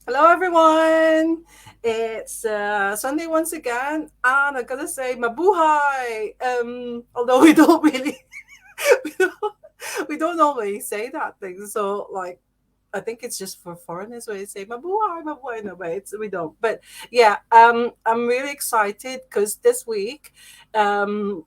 Hello, everyone. It's Sunday once again, and I gotta say, mabuhay. Although we don't really, we don't, we don't normally say that thing. So, like, I think it's just for foreigners where they say mabuhay, mabuhay. No, but we don't. But yeah, I'm really excited because this week, um,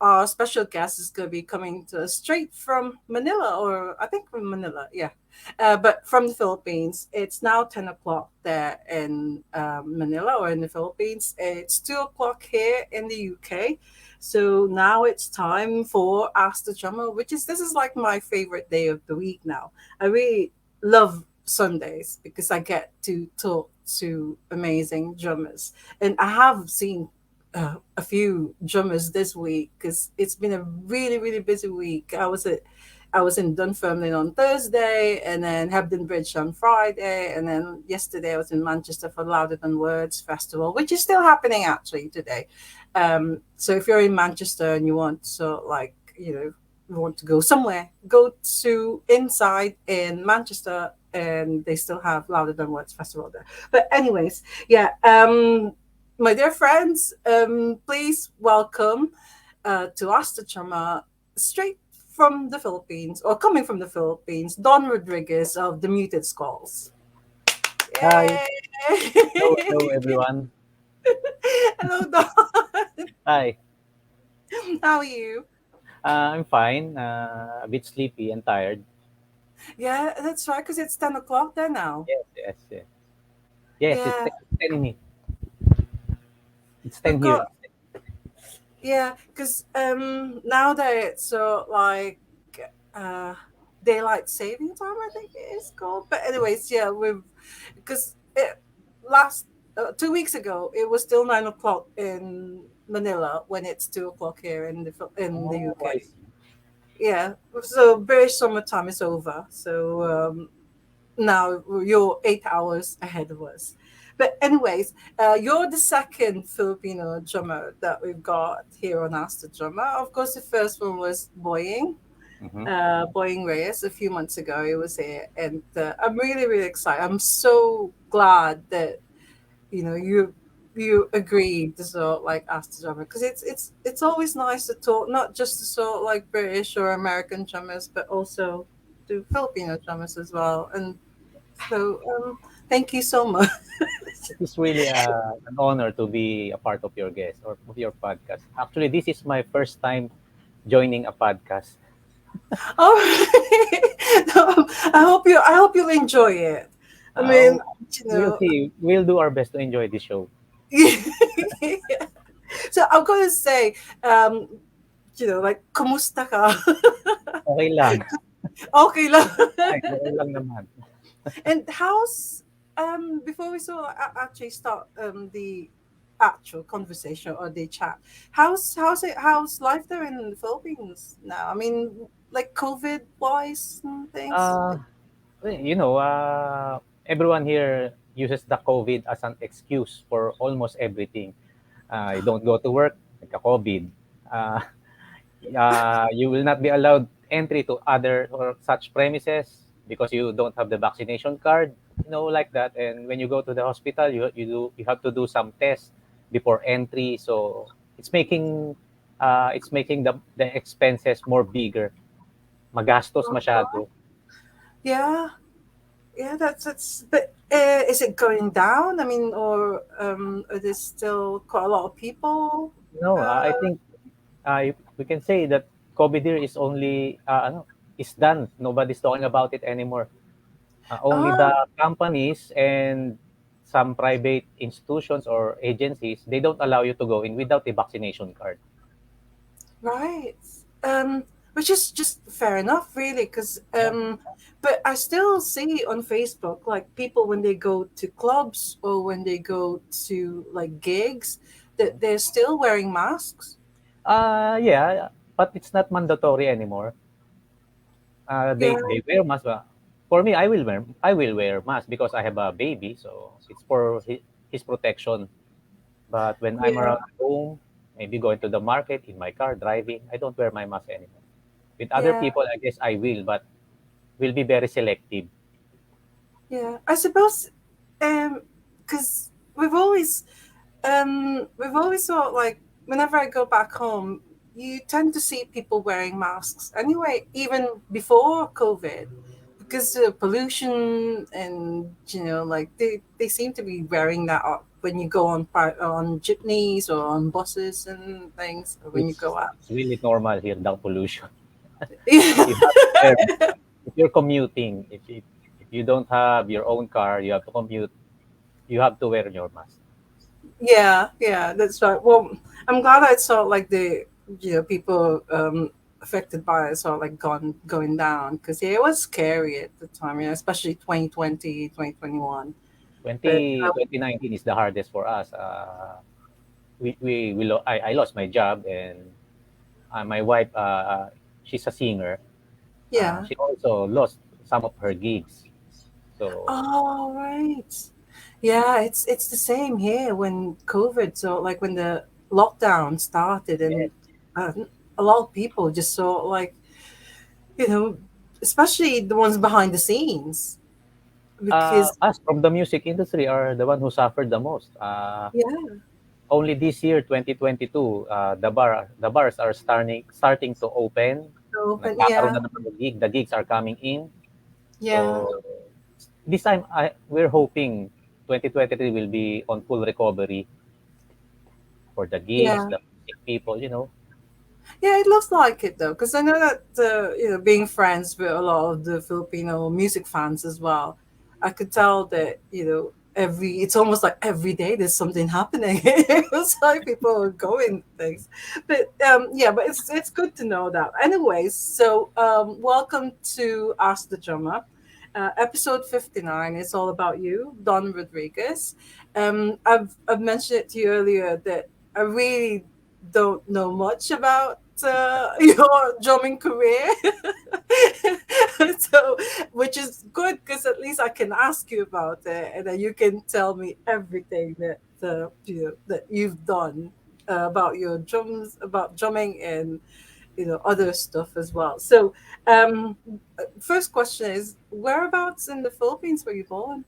our special guest is going to be coming to us straight from Manila, or I think from Manila. Yeah, but from the Philippines. It's now 10 o'clock there in Manila or in the Philippines. It's 2 o'clock here in the UK. So now it's time for Ask the Drummer, which is this is like my favorite day of the week now. I really love Sundays because I get to talk to amazing drummers, and I have seen a few drummers this week because it's been a really busy week. I was in Dunfermline on Thursday, and then Hebden Bridge on Friday, and then yesterday I was in Manchester for Louder Than Words Festival, which is still happening actually today. So if you're in Manchester and you want to you want to go somewhere, go to Inside in Manchester, and they still have Louder Than Words Festival there. But anyways, yeah, my dear friends, please welcome to Asta Chama, straight from the Philippines, or coming from the Philippines, Don Rodriguez of the Muted Squalls. Hi. Yay! Hello, everyone. Hello, Don. Hi. How are you? I'm fine. A bit sleepy and tired. Yeah, that's right, because it's 10 o'clock there now. Yes, yes, yes. Yes, Yeah, it's 10 in here. It's 10 we've here. got, yeah, because now that it's so like uh, daylight saving time, I think it is called. But, anyways, yeah, because it last 2 weeks ago, it was still 9 o'clock in Manila when it's 2 o'clock here in the Oh, UK. I see. Yeah, so British summertime is over. So now you're 8 hours ahead of us. But anyways, you're the second Filipino drummer that we've got here on Ask the Drummer. Of course, the first one was Mm-hmm. Boeing Reyes a few months ago. It was here, and I'm really excited. I'm so glad that you agreed to sort of like ask the drummer because it's always nice to talk not just to sort of like British or American drummers, but also to Filipino drummers as well. And so thank you so much. It is really an honor to be a part of your guest or of your podcast. Actually, this is my first time joining a podcast. Oh, no, I hope you'll enjoy it. I mean, Uh, you we'll know. see. We'll do our best to enjoy this show. So I'm gonna say, um, like, kumusta ka? Okay lang. Okay lang. Ay, okay lang naman. And how's before we actually start the actual conversation or the chat, how's life there in the Philippines now? I mean, like COVID wise and things. Uh, everyone here uses the COVID as an excuse for almost everything. You don't go to work, nagka-COVID. Uh, you will not be allowed entry to other or such premises because you don't have the vaccination card, like that. And when you go to the hospital, you have to do some tests before entry. So it's making the expenses more bigger. Magastos masyado. Yeah, yeah, that's. But is it going down? I mean, or are there still quite a lot of people? No, Uh, I think we can say that COVID here is only is done. Nobody's talking about it anymore. Only oh, the companies and some private institutions or agencies, they don't allow you to go in without a vaccination card. right. Um, which is just fair enough, really, because Yeah. but I still see on Facebook like people when they go to clubs or when they go to like gigs that they're still wearing masks. Yeah, but it's not mandatory anymore. Yeah, They wear mask. For me, I will wear mask because I have a baby, so it's for his protection. But when I'm yeah, around home, maybe going to the market in my car driving, I don't wear my mask anymore. With other yeah, people, I guess I will, but will be very selective. yeah. I suppose. Because we've always thought like whenever I go back home, you tend to see people wearing masks anyway, even before COVID, because of pollution and like they seem to be wearing that up when you go on jeepneys or on buses and things or when you go out. It's really normal here, the pollution. Yeah. You have to wear if you're commuting, if you don't have your own car, you have to commute, you have to wear your mask. Yeah, yeah, that's right. Well, I'm glad I saw like the people affected by it saw like gone going down because yeah, it was scary at the time, especially 2020, 2021. But 2019 is the hardest for us. I lost my job, and my wife, she's a singer. yeah. She also lost some of her gigs. So Oh, right. Yeah, it's the same here when COVID. So like when the lockdown started, yes, and a lot of people just saw like you know, especially the ones behind the scenes because us from the music industry are the one who suffered the most. yeah, Only this year, 2022, the bars are starting to open. open, Nagkakaroon yeah, na ng mga gig. The gigs are coming in. yeah, So this time, we're hoping 2023 will be on full recovery for the gigs, yeah. the music people. Yeah, it looks like it though, because I know that being friends with a lot of the Filipino music fans as well, I could tell that it's almost like every day there's something happening. It's like people are going things, but yeah, but it's good to know that. Anyways, so welcome to Ask the Drummer. Episode 59 is all about you, Don Rodriguez. I've mentioned it to you earlier that I really don't know much about your drumming career. So, which is good because at least I can ask you about it, and then you can tell me everything that you've done about your drums, about drumming, and other stuff as well. So, first question is, whereabouts in the Philippines were you born?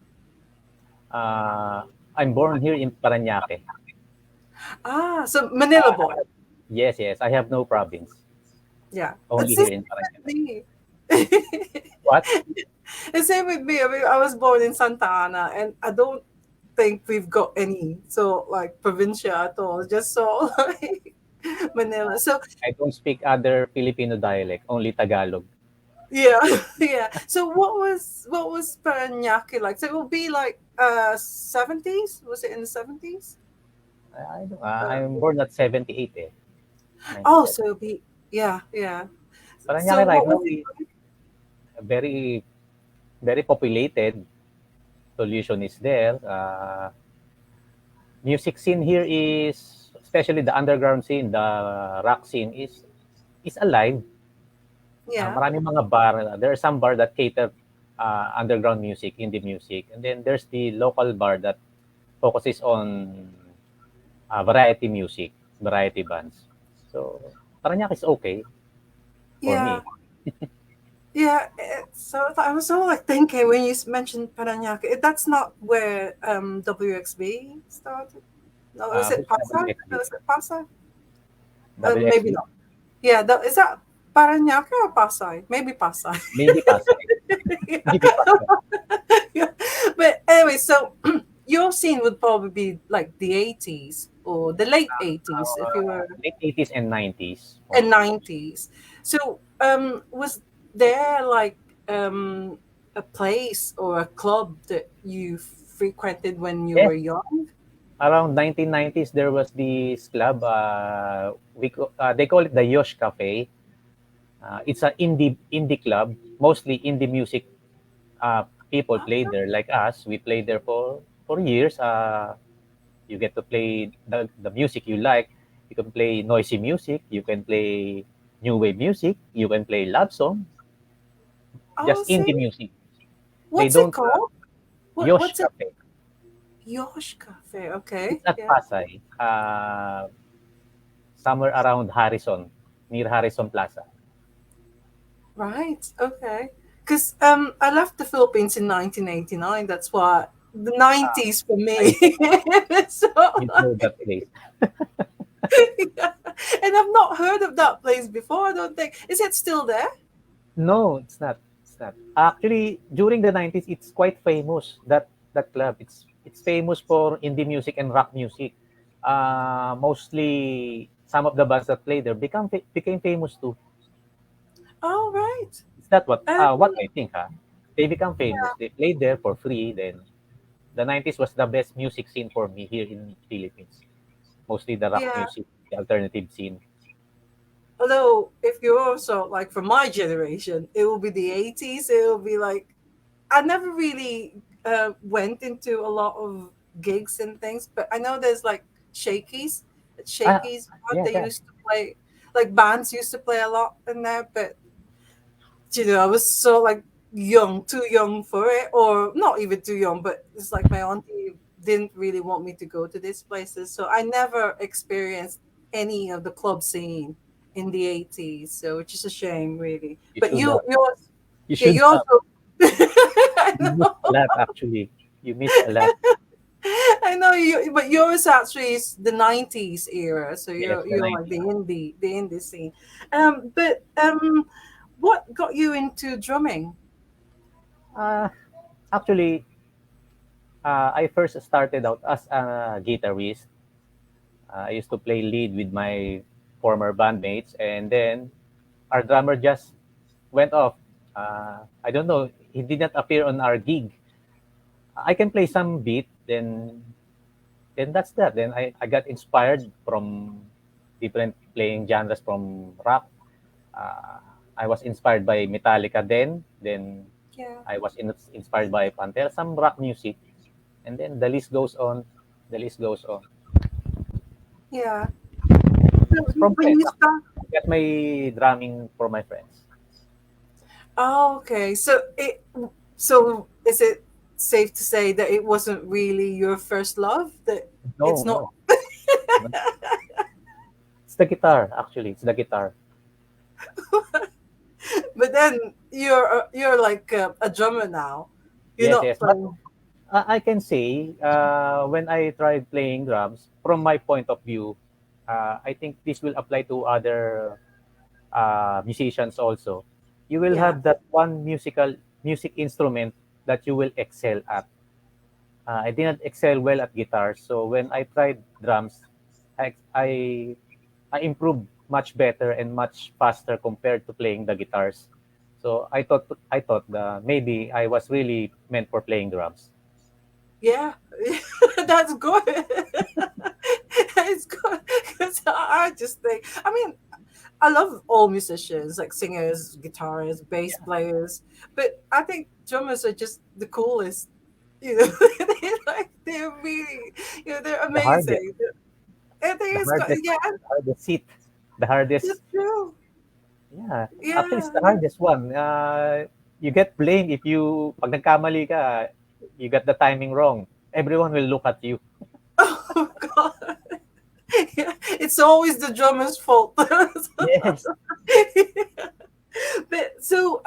Uh, I'm born here in Parañaque. Ah, so Manila boy. Yes, yes. I have no province. Yeah, Only it's the here in same with Parañaque. me. What? The same with me. I mean, I was born in Santa Ana, and I don't think we've got any so like provincia at all. Just so like Manila. So I don't speak other Filipino dialect, only Tagalog. yeah, yeah. So what was Paranaque like? So it will be like 70s. Was it in the 70s? I don't, Uh, I'm born at 78 eh, oh, 97. so it'll be yeah, yeah. So Parañaque right what now was it is very, very populated. Pollution is there. Music scene here is, especially the underground scene, the rock scene is alive. yeah. Maraming mga bar. There are some bar that cater underground music, indie music. And then there's the local bar that focuses on variety music, variety bands. So, Parañaque is okay for Yeah, me. yeah. So I was sort of like thinking when you mentioned Paranaque, that's not where WXB started. No, is it Who's Pasay? No, WXB? is it Pasay? Maybe WXB? not. Yeah, is that Paranaque or Pasay? Maybe Pasay. Maybe Pasay. Maybe Pasay. Yeah. But anyway, so your scene would probably be like the 80s or the late 80s if you were Late 80s and 90s and mostly. 90s. So was there like a place or a club that you frequented when you Yes, were young? around 1990s there was this club. They call it the Yosh Cafe. It's an indie club, mostly indie music. People play Ah, there like us. We played there for years. You get to play the music you like. You can play noisy music. You can play new wave music. You can play love song. I'll Just say, indie music. They what's it don't called? Yosh What's it? Cafe. Yosh Cafe. It's Okay, at yeah, Pasay. Somewhere around Harrison, near Harrison Plaza. right. Okay, because I left the Philippines in 1989. That's why. the Ah, 90s for I me. know So you know like, that place. yeah. And I've not heard of that place before. I don't think. Is it still there? No, it's not. It's not. Actually, during the 90s, it's quite famous, that club. It's famous for indie music and rock music. Mostly some of the bands that play there became famous too. Oh, right. Is that what Um, I think, huh? They become famous. They played there for free. Then the 90s was the best music scene for me here in Philippines. Mostly the rock yeah. music, the alternative scene. Although, if you're also like from my generation, it will be the 80s. It will be like I never really went into a lot of gigs and things, but I know there's like Shakey's. At Ah, Shakey's, yeah, they yeah. used to play, like bands used to play a lot in there, but I was so like young, too young for it, or not even too young, but it's like my auntie didn't really want me to go to these places, so I never experienced any of the club scene in the 80s. So which is a shame, really. You But should have. You yeah, should you have. also. I You missed a know. lot, actually. You missed a lot. I know you, but yours actually is the '90s era, so Yes, the you're like 90s. the indie scene. But what got you into drumming? Uh, Actually, I first started out as a guitarist. I used to play lead with my former bandmates, and then our drummer just went off. I don't know. He did not appear on our gig. I can play some beat, then that's that. Then I got inspired from different playing genres from rock. Uh, I was inspired by Metallica then Yeah, I was inspired by Pantera, some rock music, and then the list goes on. The list goes on. yeah. So From when friends, you actually. start, I get my drumming for my friends. oh, okay. So is it safe to say that it wasn't really your first love? That it's No, not. no, no. It's the guitar. Actually, it's the guitar. But then you're like a drummer now. You're Yes, not yes. But playing. I can say when I tried playing drums, from my point of view, I think this will apply to other musicians also. You will Yeah, have that one music instrument that you will excel at. I did not excel well at guitar, so when I tried drums, I I, I improved much better and much faster compared to playing the guitars. So I thought that maybe I was really meant for playing drums. yeah. That's good. It's good because I just think. I mean, I love all musicians, like singers, guitarists, bass Yeah, players, but I think drummers are just the coolest. You know, they're really, they're the hardest, amazing. I think the it's hardest, yeah, the hardest seat, the hardest. that's true. Yeah, actually, it's Yeah, the yeah. hardest one. You get blamed if you pag nagkamali ka, you got the timing wrong. Everyone will look at you. Oh God, yeah. It's always the drummer's fault. Yes. But so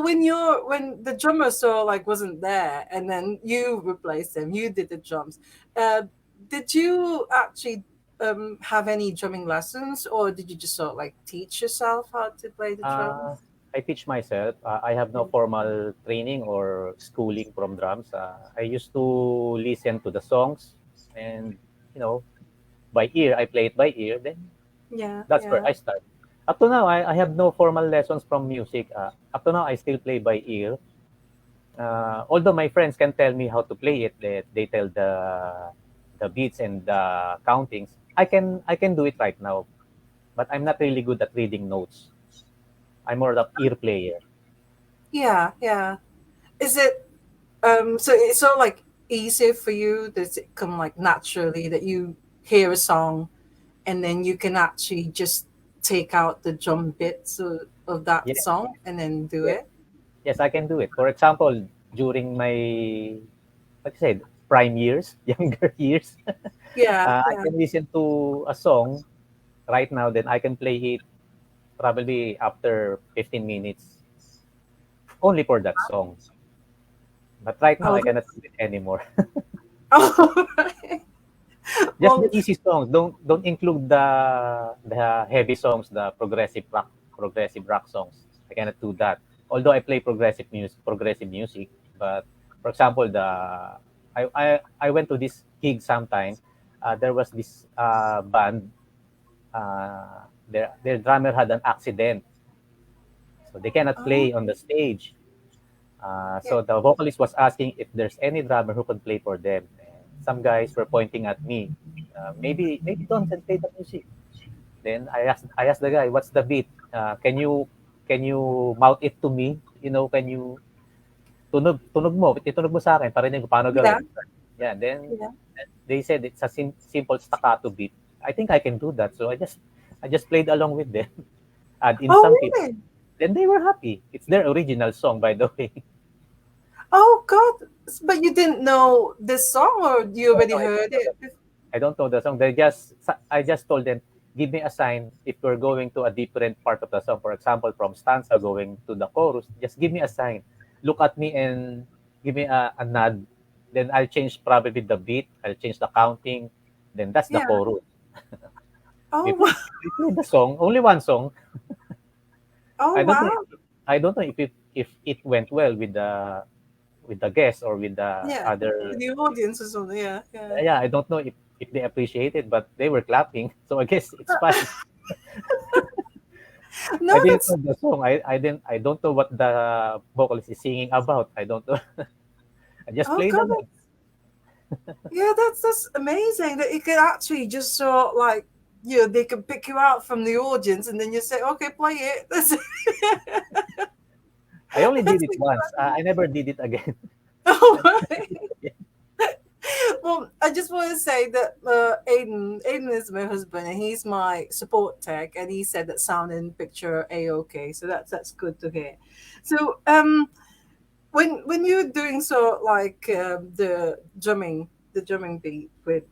when the drummer so like wasn't there and then you replaced him, you did the drums. Uh, did you actually have any drumming lessons, or did you just sort of like teach yourself how to play the Uh, drums? I teach myself. I have no Yeah. formal training or schooling from drums. I used to listen to the songs and, you know, by ear. I play it by ear. Then Yeah, that's where yeah, I start. Up to now, I have no formal lessons from music. Up to now, I still play by ear. Although my friends can tell me how to play it, they tell the beats and the countings. I can do it right now, but I'm not really good at reading notes. I'm more of ear player. yeah, yeah. Is it so it's sort of like easier for you? Does it come like naturally that you hear a song and then you can actually just take out the drum bits of that Yes, song and then do yes, it? yes, I can do it. For example, during my, like I said, prime years, younger years, Yeah, I yeah. can listen to a song right now, then I can play it probably after 15 minutes only for that song. But right now, Oh, I cannot do it anymore. oh, right. Just the Well, easy songs. Don't include the heavy songs, the progressive rock songs. I cannot do that. Although I play progressive music, but for example, I went to this gig sometime. There was this band. Their drummer had an accident, so they cannot oh, play on the stage. yeah. So the vocalist was asking if there's any drummer who can play for them. And some guys were pointing at me. Maybe Don can play the music. Then I asked the guy, "What's the beat? Can you mouth it to me? Can you tunog mo sa akin, parinig ko paano Yeah, gawin." Yeah, then yeah. they said it's a simple staccato beat. I think I can do that. So I just played along with them, add in Oh, some key. really? Then they were happy. It's their original song, by the way. Oh, God. But you didn't know this song, or you No, already no, I don't heard know. it? I don't know the song. I just told them, give me a sign if we're going to a different part of the song. For example, from stanza going to the chorus, just give me a sign. Look at me and give me a nod. Then I'll change probably the beat. I'll change the counting. Then that's the Yeah. chorus. We Oh, played, we played the song, only one song. oh, I don't know. wow. I don't know if it went well with the guests or with the Yeah. other. With the audience or something. Yeah, yeah. Yeah, I don't know if they appreciate it, but they were clapping, so I guess it's fine. No, I didn't that's know the song. I don't know what the vocalist is singing about. I don't know. I just oh played God, along. yeah, that's amazing that you can actually just sort of like they can pick you out from the audience and then you say, okay, play it. That's I only did that's it once. I incredible. never did it again. Oh I never my. did it again. Well, I just want to say that Aiden is my husband and he's my support tech, and he said that sound and picture are a okay, so that's good to hear. So when you're doing so like the drumming beat with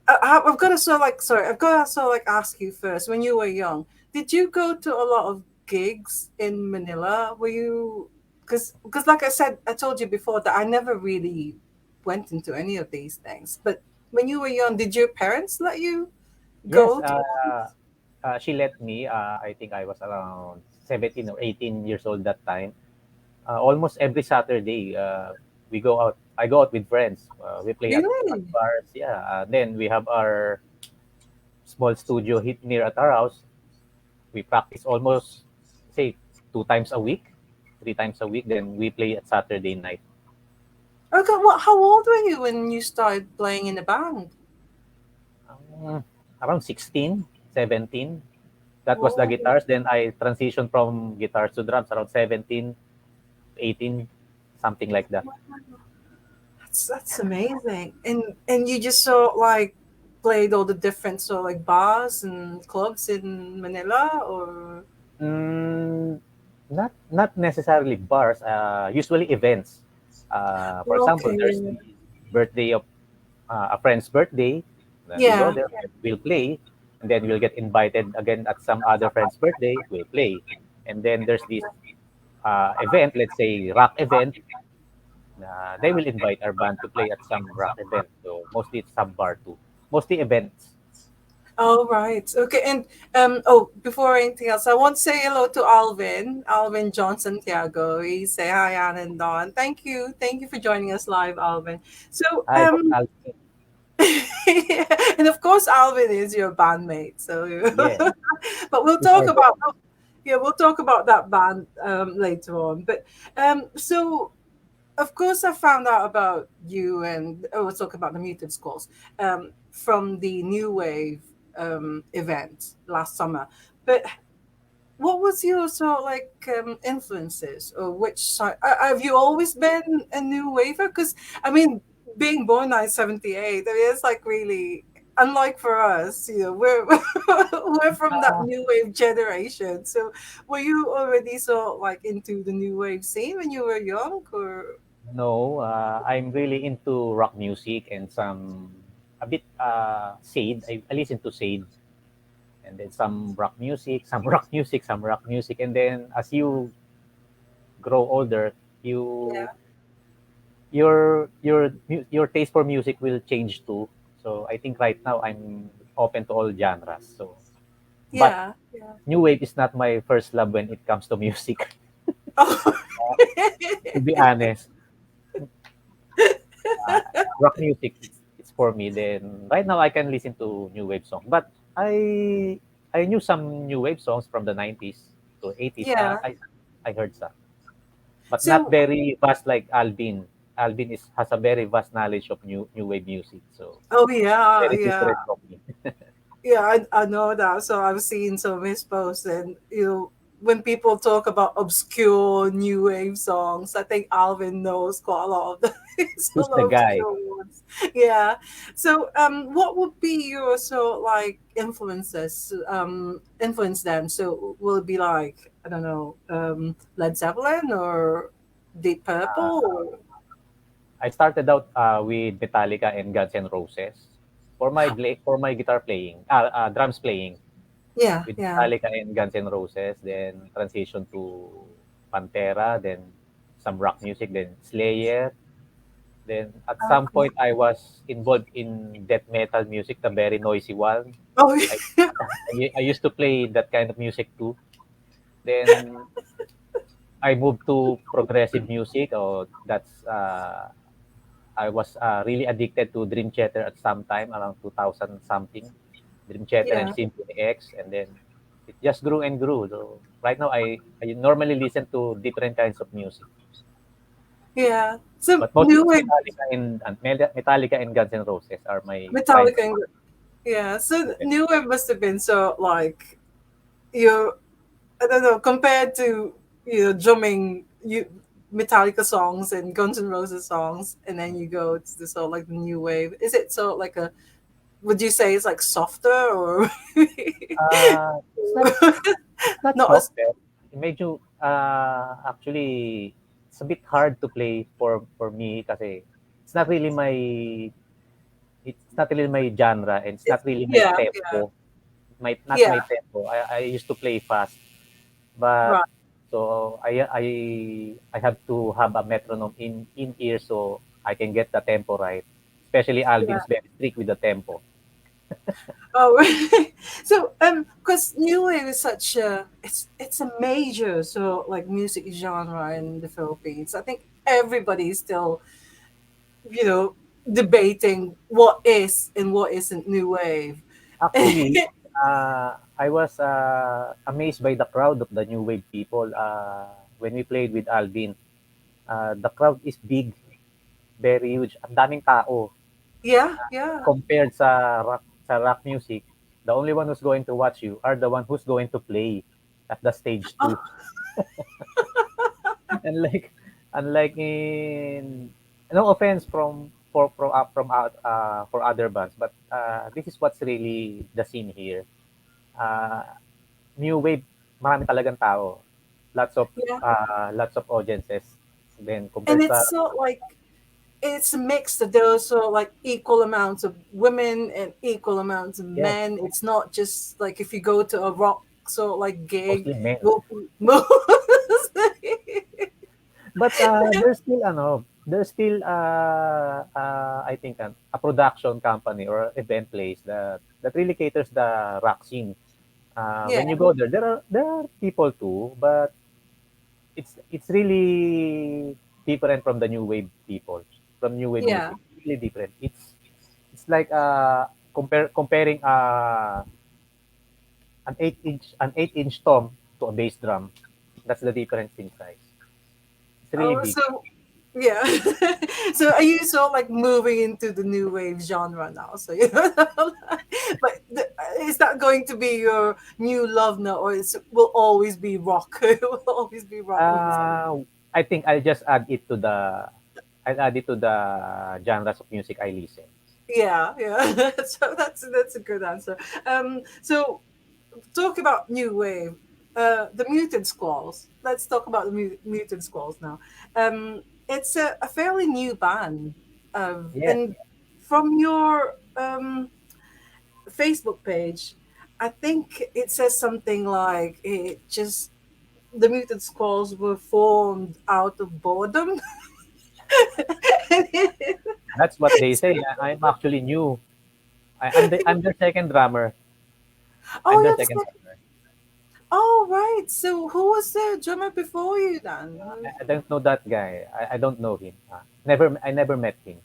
I've got to sort of like sorry, I've got to sort of like ask you first. When you were young, did you go to a lot of gigs in Manila? Were you because like I said, I told you before that I never really went into any of these things. But when you were young, did your parents let you Yes, go to all these? she let me. I think I was around 17 or 18 years old that time. Almost every Saturday, we go out. I go out with friends. We play at Really? bars. Yeah. Then we have our small studio hit near at our house. We practice almost, say, 2 times a week, 3 times a week. Then we play at Saturday night. Okay, what? How old were you when you started playing in a band? Around 16, 17. That was the Oh, guitars. Then I transitioned from guitars to drums around 17, 18, something like that. that's amazing. And you just saw like played all the different so like bars and clubs in Manila or Mm, not necessarily bars. Usually events. For example, okay, there's yeah. the birthday of a friend's birthday. Then we go Yeah. there, we'll play, and then we'll get invited again at some other friend's birthday. We'll play, and then there's this event, let's say rock event. They will invite our band to play at some rock event. So mostly it's sub bar too. Mostly events. Oh right. Okay. And oh before anything else, I want to say hello to Alvin. Alvin John Santiago. He say hi Ann and Don. Thank you. Thank you for joining us live, Alvin. So Hi, Boss Al. and of course Alvin is your bandmate. So Yeah, but we'll he's talk our about yeah, we'll talk about that band later on. But so of course I found out about you and we'll talk about the Muted Squalls from the New Wave event last summer. But what was your sort of like influences or which side? Have you always been a new waver? Because I mean, being born 1978, I mean, it's like really unlike for us. We're we're from that uh, new wave generation. So, were you already sort of like into the new wave scene when you were young, or No, I'm really into rock music and some a bit Sade. I listen to Sade, and then some rock music, some rock music, some rock music, and then as you grow older, you yeah? your taste for music will change too. So I think right now I'm open to all genres. So, but Yeah, yeah. new wave is not my first love when it comes to music. Oh. To be honest, uh, rock music it's for me. Then right now I can listen to new wave song, but I knew some new wave songs from the 90s to 80s. Yeah. I heard some, but not So, very vast like Alvin. Alvin is has a very vast knowledge of new wave music, so oh yeah, very yeah. different from me. Yeah, I know that. So I've seen some of his posts, and when people talk about obscure new wave songs, I think Alvin knows quite a lot of the He's some the guy. obscure ones. Yeah. So, what would be your like influence them? So will it be like, I don't know, Led Zeppelin or Deep Purple? Or... I started out with Metallica and Guns N' Roses for my guitar playing, drums playing Yeah, with yeah. Metallica and Guns N' Roses, then transition to Pantera, then some rock music, then Slayer. Then at some Okay. point I was involved in death metal music, the very noisy one. Oh, I, yeah. I used to play that kind of music too. Then I moved to progressive music. Oh, that's I was really addicted to Dream Theater at some time around 2000 something. Dream Theater and Yeah. Symphony X, and then it just grew and grew. So right now I normally listen to different kinds of music, Yeah. So but mostly new it's wave Metallica and Guns N' Roses are my Metallica. Yeah. So favorite. new wave must have been so like you. I don't know, compared to drumming Metallica songs and Guns N' Roses songs, and then you go to the sort of like the new wave. Is it sort of like a? Would you say it's like softer or It's not not as? software. Medyo actually it's a bit hard to play for me kasi it's not really my it's not really my genre and it's not really my Yeah, yeah, tempo. Not yeah. my tempo. I used to play fast, but Right. so I have to have a metronome in ear so I can get the tempo right. Especially Alvin Yeah. is very strict with the tempo. Oh, so because new wave is such a it's a major like music genre in the Philippines. I think everybody is still you know debating what is and what isn't new wave. Actually, I was amazed by the crowd of the new wave people when we played with Alvin. The crowd is big, very huge. Ang daming tao Yeah, yeah. compared sa rock music. The only one who's going to watch you are the one who's going to play at the stage Oh, too. Unlike unlike in no offense for other bands, but this is what's really the scene here. Uh, New wave, marami talagang tao. yeah. Lots of audiences. Then And compared it's sa so like it's mixed. There's so like equal amounts of women and equal amounts of yes, men. It's not just like if you go to a rock like gig, mostly men. mo- mo- But there's still I think a production company or event place that really caters the rock scene. yeah, When you go there, there are people too, but it's really different from the new wave people, from new wave yeah, music. Really different. It's like comparing an 8-inch tom to a bass drum. That's the difference in size. It's really oh, big. so yeah. So are you so like moving into the new wave genre now? So but is that going to be your new love now, or will always be rock? It will always be rock music. I think I'll add it to the genres of music I listen. Yeah, yeah. So that's a good answer. So talk about new wave. The muted squalls. Let's talk about the muted squalls now. It's a fairly new band. Yes. And from your Facebook page, I think it says something like it just the muted squalls were formed out of boredom. That's what they say. I'm actually new. I'm their second drummer. I'm Oh, their you're the second second. drummer. Oh, right. So who was the drummer before you then? I don't know that guy. I don't know him. I never met him.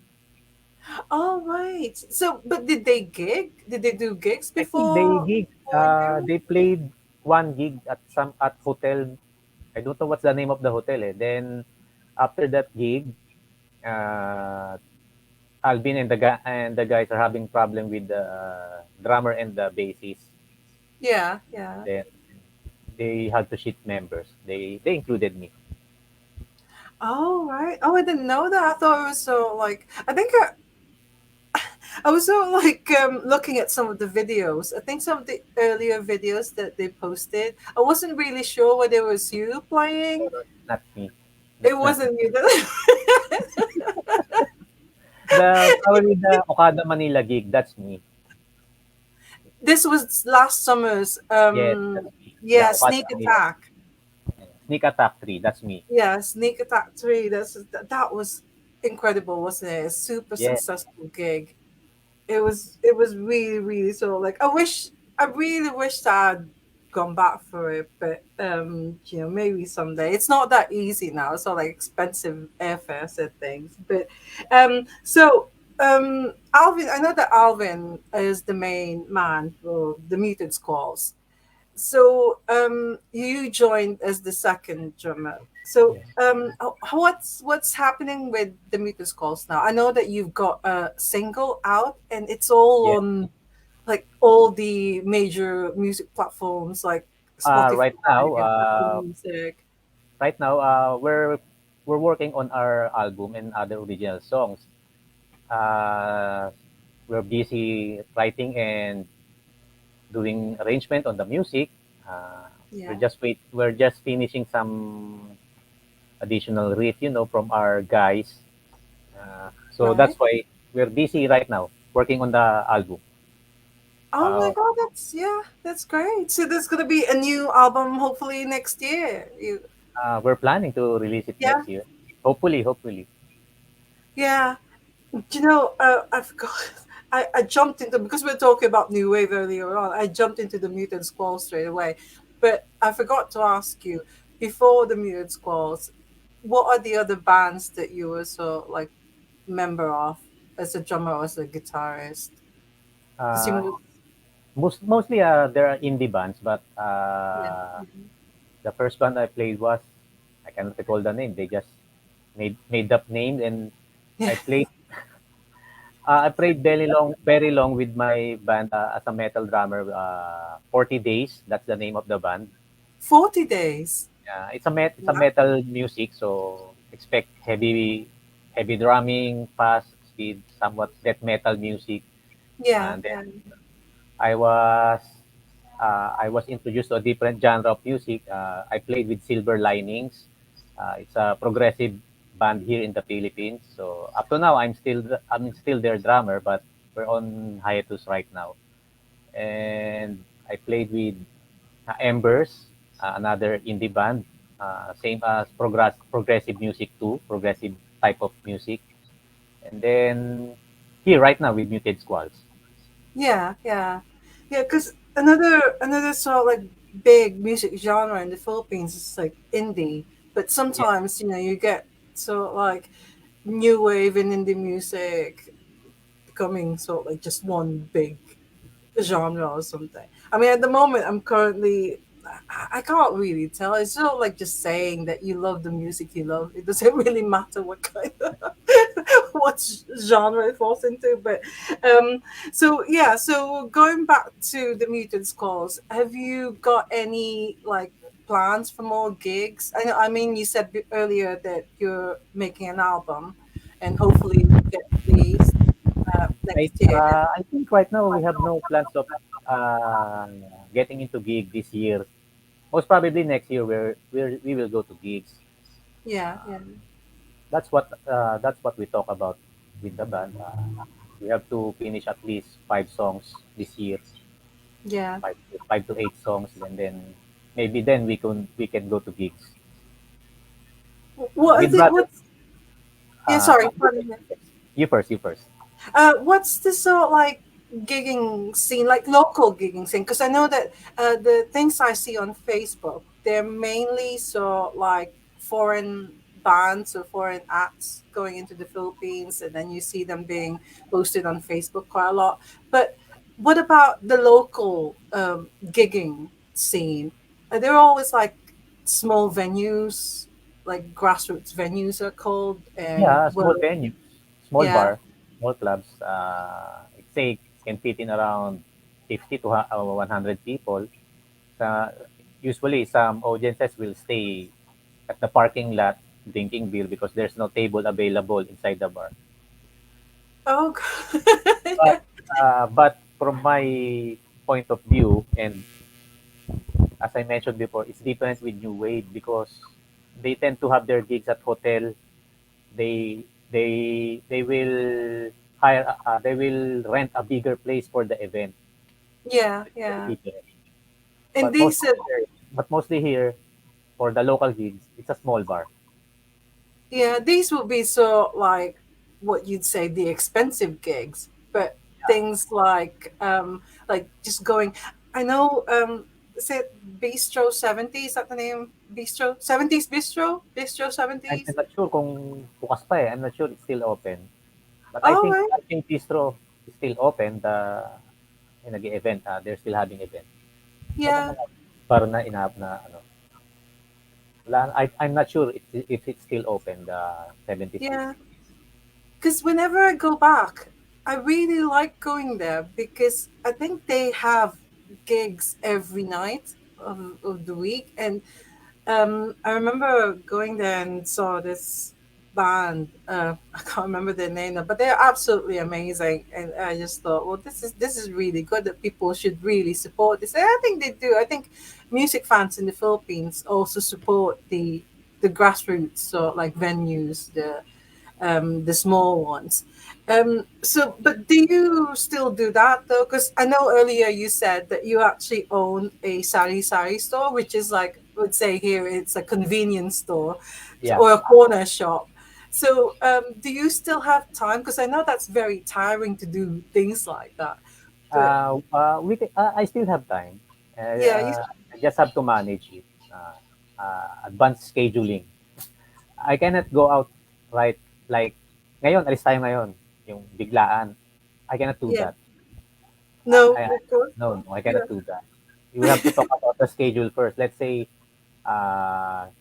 Oh, right. So, but did they gig? Did they do gigs I think they gig. before you? They played one gig at hotel. I don't know what's the name of the hotel. Then after that gig, uh, Alvin and the guys are having problem with the drummer and the bassist. Yeah, yeah. Then they had to shift members. They included me. Oh, right. Oh, I didn't know that. I thought it was so like. I was sort of like looking at some of the videos. I think some of the earlier videos that they posted, I wasn't really sure whether it was you playing. Not me. It That's not me. wasn't you. That The probably the Okada Manila gig. That's me. this was last summer's. Yes, that's me. The Yeah, Okada Sneak Manila Attack. Sneak Attack 3. That's me. Yeah, Sneak Attack 3. That was incredible, wasn't it? A super Yes. successful gig. It was really really so like I really wish I'd gone back for it, but maybe someday. It's not that easy now. It's all like expensive airfares and things. But Alvin, I know that Alvin is the main man for the Muted Squalls. So you joined as the second drummer. So Yes. what's happening with the Mutus calls now? I know that you've got a single out and it's all Yes. on like all the major music platforms like Spotify, Right now, Apple Music. we're working on our album and other original songs. Uh, we're busy writing and doing arrangement on the music. Uh, Yeah. we're just finishing some additional riff, from our guys. So Right. that's why we're busy right now working on the album. Oh my Uh, God, that's great. So there's gonna be a new album hopefully next year. we're planning to release it Yeah, next year. Hopefully. yeah. I forgot. I jumped into because we're talking about new wave earlier on. I jumped into the mutant squall straight away, but I forgot to ask you before the mutant squalls, what are the other bands that you were so like member of as a drummer or as a guitarist? Because Uh, mostly there are indie bands, but yeah, the first band I played was I cannot recall the name. They just made up names, and yeah. I played I played very long with my band as a metal drummer. 40 days. That's the name of the band. 40 days. It's a Wow. metal music, so expect heavy drumming, fast speed, somewhat death metal music. Yeah, And then yeah, I was I was introduced to a different genre of music. I played with Silver Linings. It's a progressive band here in the Philippines. So up to now, I'm still their drummer, but we're on hiatus right now. And I played with Embers, another indie band, same as progressive music too, progressive type of music. And then here right now with Muted Squalls. yeah, yeah, yeah. Because another sort of like big music genre in the Philippines is like indie, but Yes. sometimes you get sort of like new wave and indie music becoming sort of like just one big genre or something. I mean, at the moment, I'm currently. I can't really tell. It's sort of like just saying that you love the music you love. It doesn't really matter what kind of what genre it falls into. But um, so yeah. So going back to the Muted Skulls, have you got any like plans for more gigs? I mean, you said earlier that you're making an album, and hopefully it will get released next year. I think right now we have no plans of uh, getting into gig this year. Most probably next year we will go to gigs. Yeah, Uh, yeah, that's what we talk about with the band. We have to finish at least 5 songs this year, yeah. 5 to 8 songs, and then maybe then we can go to gigs. What is We'd it? rather What's Yeah, sorry, pardon me. You first. You first. What's the sort of like gigging scene, like local gigging scene? Because I know that the things I see on Facebook, they're mainly sort of like foreign bands or foreign acts going into the Philippines, and then you see them being posted on Facebook quite a lot. But what about the local gigging scene? Are there always like small venues, like grassroots venues are called, and Yeah, well, small venues, small yeah. bar, small clubs. I'd say can fit in around 50 to 100 people. Uh, Usually, some audiences will stay at the parking lot drinking beer because there's no table available inside the bar. Oh, But yeah, from my point of view, and as I mentioned before, it's different with New Wave because they tend to have their gigs at hotel. They will they will rent a bigger place for the event. yeah, It's very yeah. different. And But these, mostly here, for the local gigs, it's a small bar. yeah, these would be so like what you'd say the expensive gigs, but Yeah. things like just going. I know, is it Bistro 70? Is that the name? Bistro 70s Bistro I'm 70s. not sure kung bukas pa eh. I'm not sure it's still open. But All right, I think Bistro is still open. Yung nag-event, they're still having event. Pero yeah, mga bar na inap na ano. I'm not sure if it's still open, the 70s yeah. Bistro. Because whenever I go back, I really like going there because I think they have gigs every night of the week. And I remember going there and saw this band. I can't remember their name now, but they're absolutely amazing. And I just thought, well, this is really good that people should really support this. And I think they do. I think music fans in the Philippines also support the grassroots sort of like venues, the small ones. But do you still do that though? Because I know earlier you said that you actually own a sari sari store, which is like, would say here, it's a convenience store Yeah. or a corner shop. So, do you still have time? Because I know that's very tiring to do things like that. But I still have time. yeah, I just have to manage it. Advanced scheduling. I cannot go out right like ngayon, alis tayo ngayon. Yung biglaan. I cannot do yeah, that. no, I of course, No, I yeah, cannot do that. You will have to talk about the schedule first. Let's say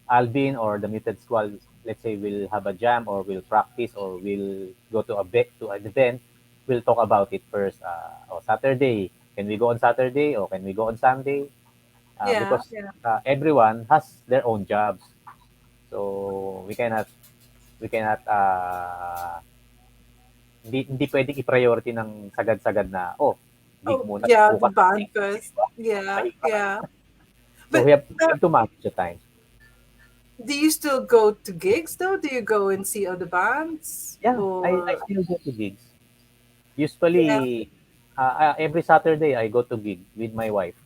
Alvin or the muted squall, let's say we'll have a jam or we'll practice or we'll go to an event. We'll talk about it first. Saturday, can we go on Saturday or can we go on Sunday? yeah, Because yeah. everyone has their own jobs, so we cannot hindi pwedeng i-priority ng sagad-sagad na gig Oh, muna yeah, the bukas band morning, di first. ba? Yeah, Mahirap. yeah. So But we have to manage the time. do you still go to gigs though? Do you go and see other bands? Yeah, I Or still go to gigs. yeah. Usually, every Saturday I go to gig with my wife.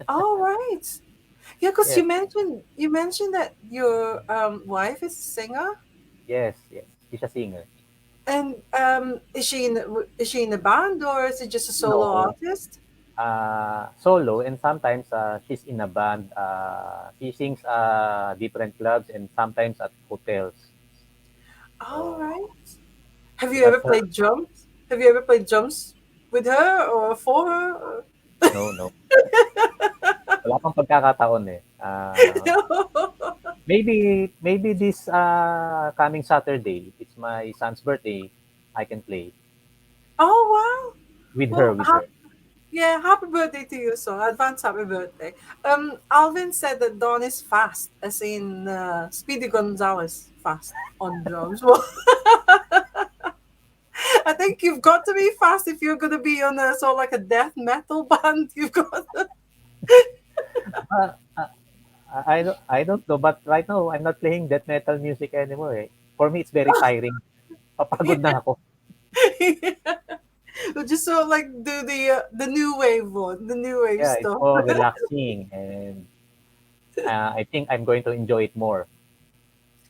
All right. Yeah, because Yes, you mentioned that your wife is a singer, yes. She's a singer. and is she in a band or is it just a solo No, artist? solo, and sometimes she's in a band. She sings different clubs and sometimes at hotels. All So, right. Have so you ever that's her. played drums? Have you ever played drums with her or for her? Or... No, no. Wala pang pagkakataon eh. Maybe this coming Saturday, it's my son's birthday. I can play Oh wow. with her, Well, with her. yeah, happy birthday to you, so advance happy birthday. Alvin said that Don is fast, as in Speedy Gonzalez fast on drums. Well, I think you've got to be fast if you're gonna be on a sort of like a death metal band. You've got Uh, I don't know, but right now I'm not playing death metal music anymore. Eh. For me, it's very tiring. Papagod na ako. just sort of like do the new wave one, the new wave Yeah, it's stuff. more relaxing, and I think I'm going to enjoy it more.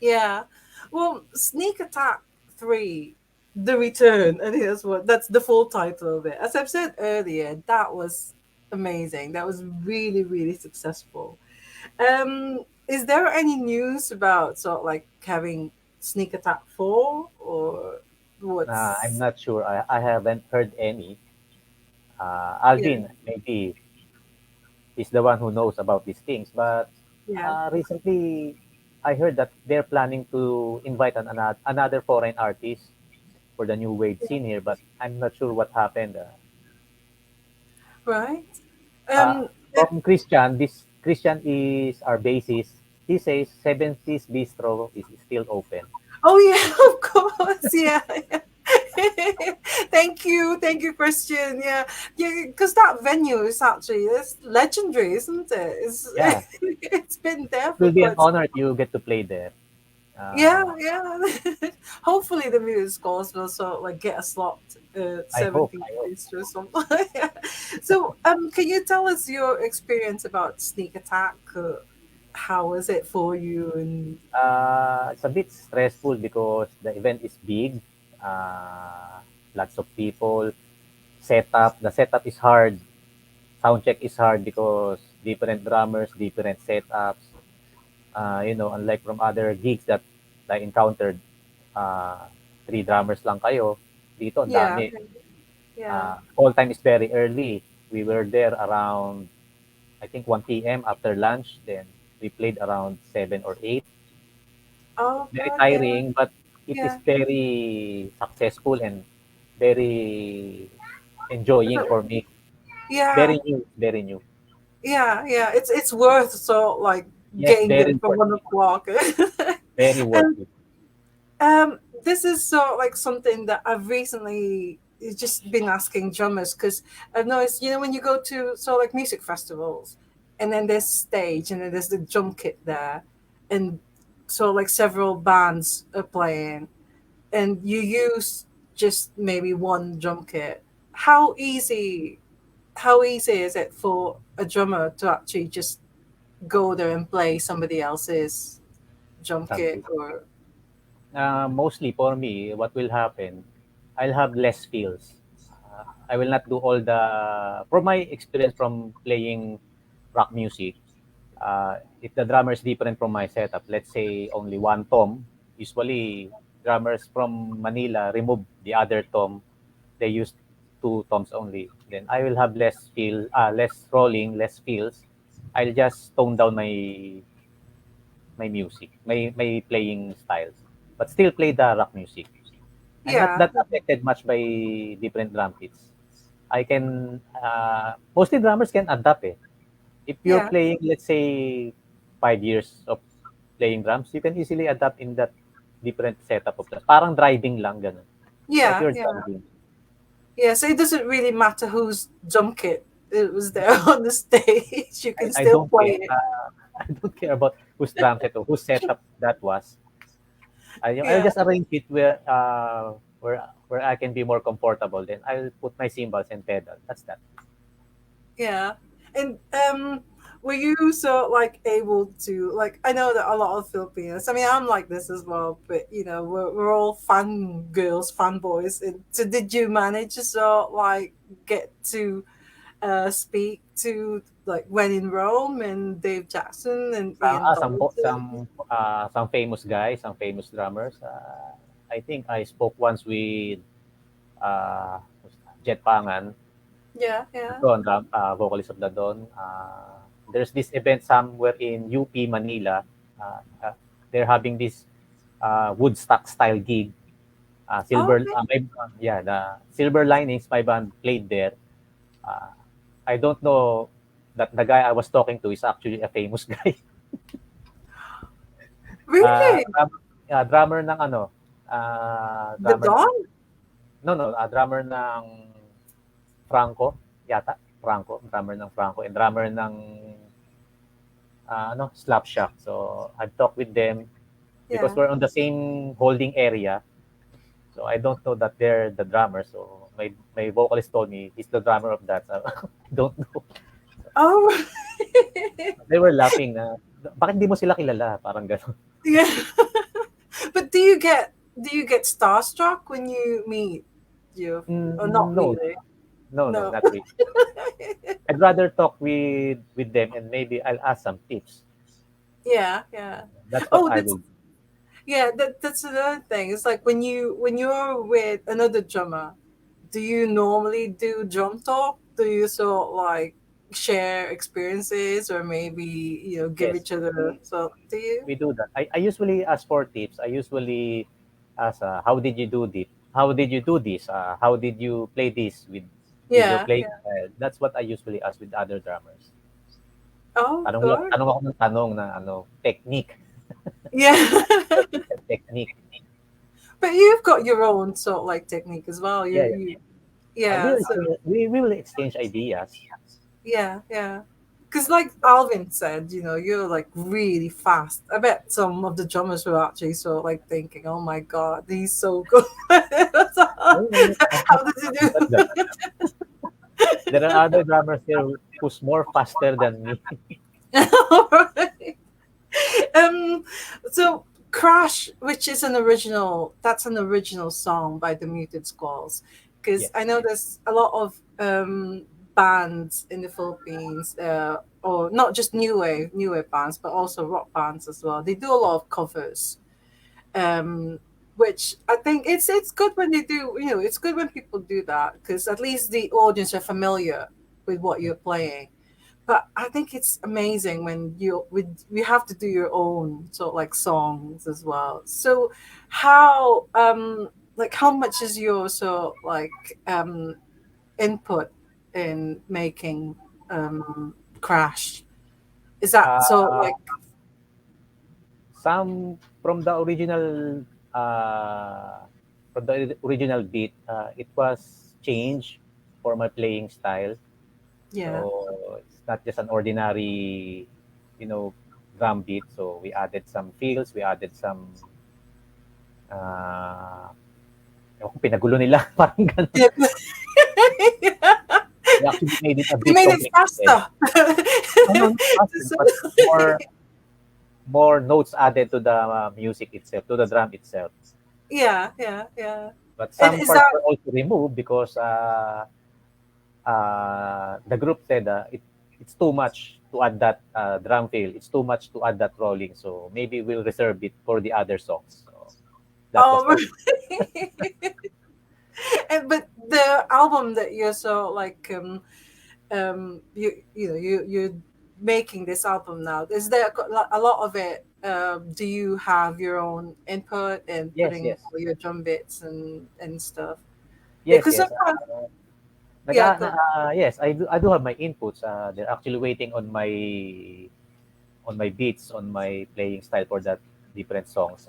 Yeah. Well, Sneak Attack 3, The Return, I think that's the full title of it. As I've said earlier, that was amazing. That was really, really successful. Is there any news about sort of like having Sneak Attack 4 or I'm what's not sure. I haven't heard any. yeah, Alvin, maybe he's the one who knows about these things. But yeah. recently, I heard that they're planning to invite another foreign artist for the new wave scene here, but I'm not sure what happened. Right? Uh, Um from Christian, this Christian is our bassist. He says 70s Bistro is still open. Oh yeah, of course. Yeah. Yeah. Thank you, Christian. Yeah, yeah, because that venue is actually it's legendary, isn't it? It's Yeah, it's been there it for will be an quite some honor if time. you get to play there. Yeah, Uh, yeah. Hopefully, the music scores will sort of like get a slot at I hope, 17 I hope. or something. Yeah. So, can you tell us your experience about Sneak Attack? How was it for you? And It's a bit stressful because the event is big. Uh, Lots of people. The setup is hard. Sound check is hard because different drummers, different setups. Unlike from other gigs that I encountered, uh, three drummers lang kayo. Dito, ang yeah, dami. yeah. Call time is very early. We were there around, I think, 1 p.m. after lunch. Then we played around 7 or 8. Oh Very God, yeah, tiring, but it is yeah. very successful and very enjoying for me. Yeah, Very new, very new. yeah, yeah. It's worth so like Yes, getting there very for worth one it. o'clock. Very worth And it. this is so like something that I've recently just been asking drummers because I've noticed, when you go to so like music festivals, and then there's stage, and then there's the drum kit there, and so like several bands are playing, and you use just maybe one drum kit. How easy how easy is it for a drummer to actually just go there and play somebody else's drum kit Something. or Mostly for me, what will happen, I'll have less feels. I will not do all from my experience from playing rock music, if the drummer is different from my setup, let's say only one tom, usually drummers from Manila remove the other tom. They use two toms only. Then I will have less rolling, less feels. I'll just tone down my music, my playing styles, but still play the rock music. I'm not yeah, that affected much by different drum kits. I can mostly drummers can adapt. If you're yeah, playing, let's say, 5 years of playing drums, you can easily adapt in that different setup of drums. Parang driving lang, ganun. Like yeah, you're yeah. driving. Yeah, so it doesn't really matter whose drum kit it was there on the stage. You can I still don't play care. it. I don't care about whose drum set or whose setup that was. I'll Yeah, just arrange it where I can be more comfortable. Then I'll put my cymbals and pedal. That's that. yeah. And were you so like able to like I know that a lot of Filipinos, I mean I'm like this as well, but we're all fun girls, fun boys. And so did you manage to sort of, like get to speak to like When in Rome and Dave Jackson and Ian Douglas? Some famous guys, some famous drummers. I think I spoke once with uh, Jet Pangan, Yeah, the yeah. Don, vocalist of the Don. There's this event somewhere in UP Manila. They're having this Woodstock style gig. Oh, okay. The Silver Linings, my band played there. Uh, I don't know that the guy I was talking to is actually a famous guy. Really? Drummer ng ano, The Dawn? no, no, drummer ng Franco, yata. Franco, drummer ng Franco, and drummer ng Slapshot. So I've talked with them because Yeah. we're on the same holding area. So I don't know that they're the drummer. So my vocalist told me he's the drummer of that. So, I don't know. Oh, They were laughing na, bakit di mo sila kilala? Parang gano'n. yeah. But do you get starstruck when you meet you? Or not No, really? no, No. not really. I'd rather talk with them and maybe I'll ask some tips. Yeah, yeah. That's what Oh, I that's will. yeah. That's another thing. It's like when you're with another drummer, do you normally do drum talk? Do you sort of like share experiences or maybe give Yes, each other? So do you? we do that. I usually ask for tips. I usually ask, how did you do this? How did you do this? How did you play this with your Yeah, playing yeah. style? That's what I usually ask with other drummers. Oh, good. Tanong ako ng tanong na technique. Yeah. Technique. But you've got your own sort of like technique as well. Yeah, yeah. Yeah. So We will exchange ideas. yeah, yeah. Because like Alvin said, you're like really fast. I bet some of the drummers were actually sort of like thinking, "Oh my god, he's so good." How No, no, no. does he I'm not do? that. There are other drummers here who's more faster than me. Right. Um. So Crash, which is that's an original song by the Muted Squalls. Because I Yes. know there's a lot of bands in the Philippines, or not just new wave bands, but also rock bands as well. They do a lot of covers, um, which I think it's good when they do. It's good when people do that because at least the audience are familiar with what you're playing. But I think it's amazing when you have to do your own sort of like songs as well. So how much is your sort of like input in making Crash? Is that so Uh, like some uh, from the original beat, it was changed for my playing style. yeah, So it's not just an ordinary, you know, drum beat. So we added some fills, we added some, uh, ewan ko, pinagulo nila, parang ganun. yeah. We actually made it a They bit made it complicated. faster. No, no, not faster, but more notes added to the music itself, to the drum itself. Yeah, yeah, yeah. But And some is parts that were also removed because the group said it's too much to add that drum fill. It's too much to add that rolling. So maybe we'll reserve it for the other songs. So that was oh the and but the album that you're so like you're making this album now, is there a lot of it, do you have your own input and yes, putting yes, all your drum bits and stuff? Yeah, yes, because yes. sometimes yeah, go. Yes, I do have my inputs. They're actually waiting on my beats, on my playing style for that different songs.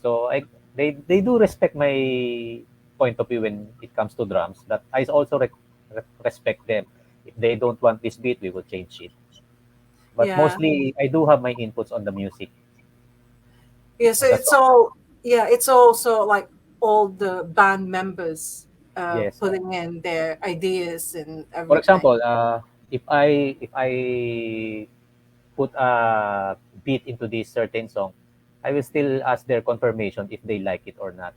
So they do respect my point of view when it comes to drums. But I also respect them. If they don't want this beat, we will change it. But Yeah, mostly, I do have my inputs on the music yeah, so on the it's song. all, yeah, it's also like all the band members Yes. putting in their ideas and For everything. example, if I put a beat into this certain song, I will still ask their confirmation if they like it or not.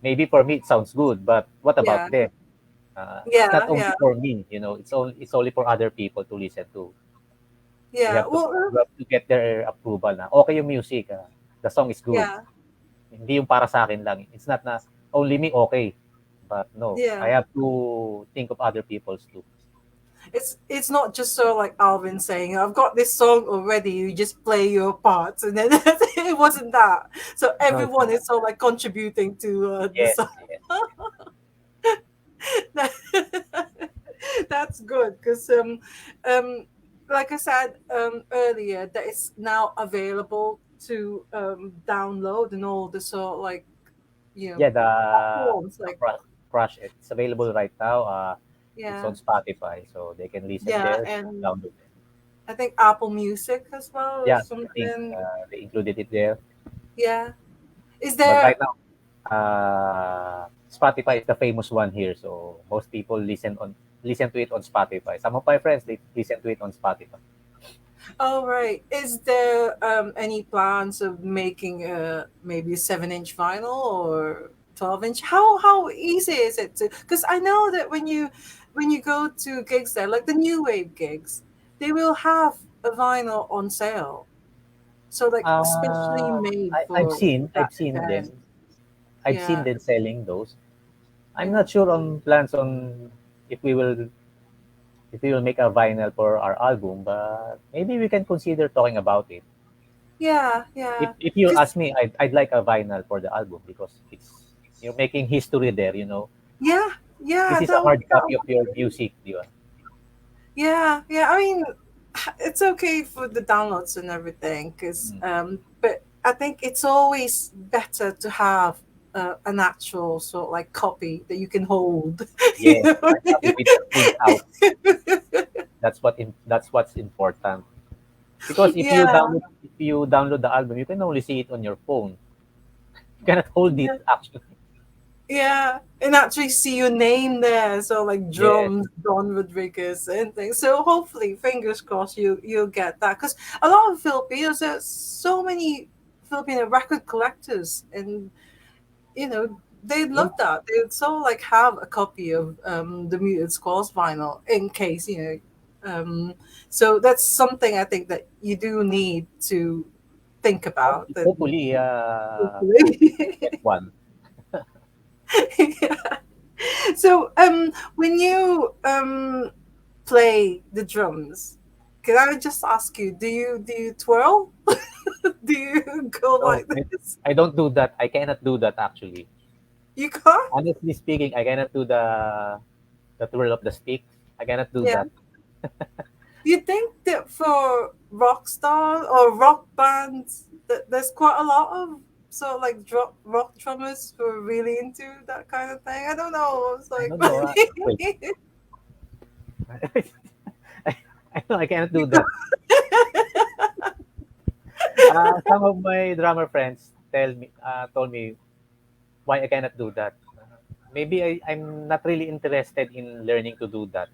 Maybe for me it sounds good, but what about Yeah, them? It's not yeah, only yeah, for me, it's only for other people to listen to. We yeah, have to well, we have to get their approval na okay yung music, the song is good. yeah, Hindi yung para sa akin lang. It's not na only me okay. But no, I yeah. have to think of other people's too. It's not just so like Alvin saying, "I've got this song already. You just play your parts," and then it wasn't that. So No, it's everyone not. is so like contributing to the Yes, song. yes. That's good because um, like I said earlier, that it's now available to download and all the sort of like Yeah, platforms the like Crush, it's available right now. It's yeah, on Spotify, so they can listen yeah, there, and download it. I think Apple Music as well or Yeah, I think something. they included it there. Yeah, is But there? right now, Spotify is the famous one here, so most people listen to it on Spotify. Some of my friends they listen to it on Spotify. Oh, right. Is there any plans of making a maybe a 7-inch vinyl or 12-inch? How easy is it to? Because I know that when you go to gigs there, like the new wave gigs, they will have a vinyl on sale. So like especially made I've for seen that I've seen event. them. I've seen Yeah, them selling those. I'm yeah, not sure on plans on if we will if we will make a vinyl for our album, but maybe we can consider talking about it. yeah, yeah. If you Because ask me, I'd like a vinyl for the album because you're making history there. yeah, yeah, This is a hard that copy of would your be. music, di ba? Yeah, yeah. I mean, it's okay for the downloads and everything, because Mm. but I think it's always better to have an actual sort of like copy that you can hold. You Yes, know? hard copy with the printout. That's what's important. Because Yeah, if you download the album, you can only see it on your phone. You cannot hold it yeah, actually. yeah, and actually see your name there. So like Yes. drums, Don Rodriguez, and things. So hopefully, fingers crossed, you'll get that, because a lot of Filipinos, there's so many Filipino record collectors, and they'd Yeah. love that. They'd so like have a copy of the Muted Squalls vinyl in case, so that's something I think that you do need to think about, and Hopefully, hopefully. get one. Yeah. So when you play the drums, can I just ask you, do you twirl? Do you go No, like this? I don't do that. I cannot do that actually. You can't? Honestly speaking, I cannot do the twirl of the stick. I cannot do Yeah. that. You think that for rock stars or rock bands that there's quite a lot of like rock drummers who are really into that kind of thing? I don't know. It's I like don't know. Wait, I, I know I cannot do that. Some of my drummer friends told me why I cannot do that. Maybe I'm not really interested in learning to do that.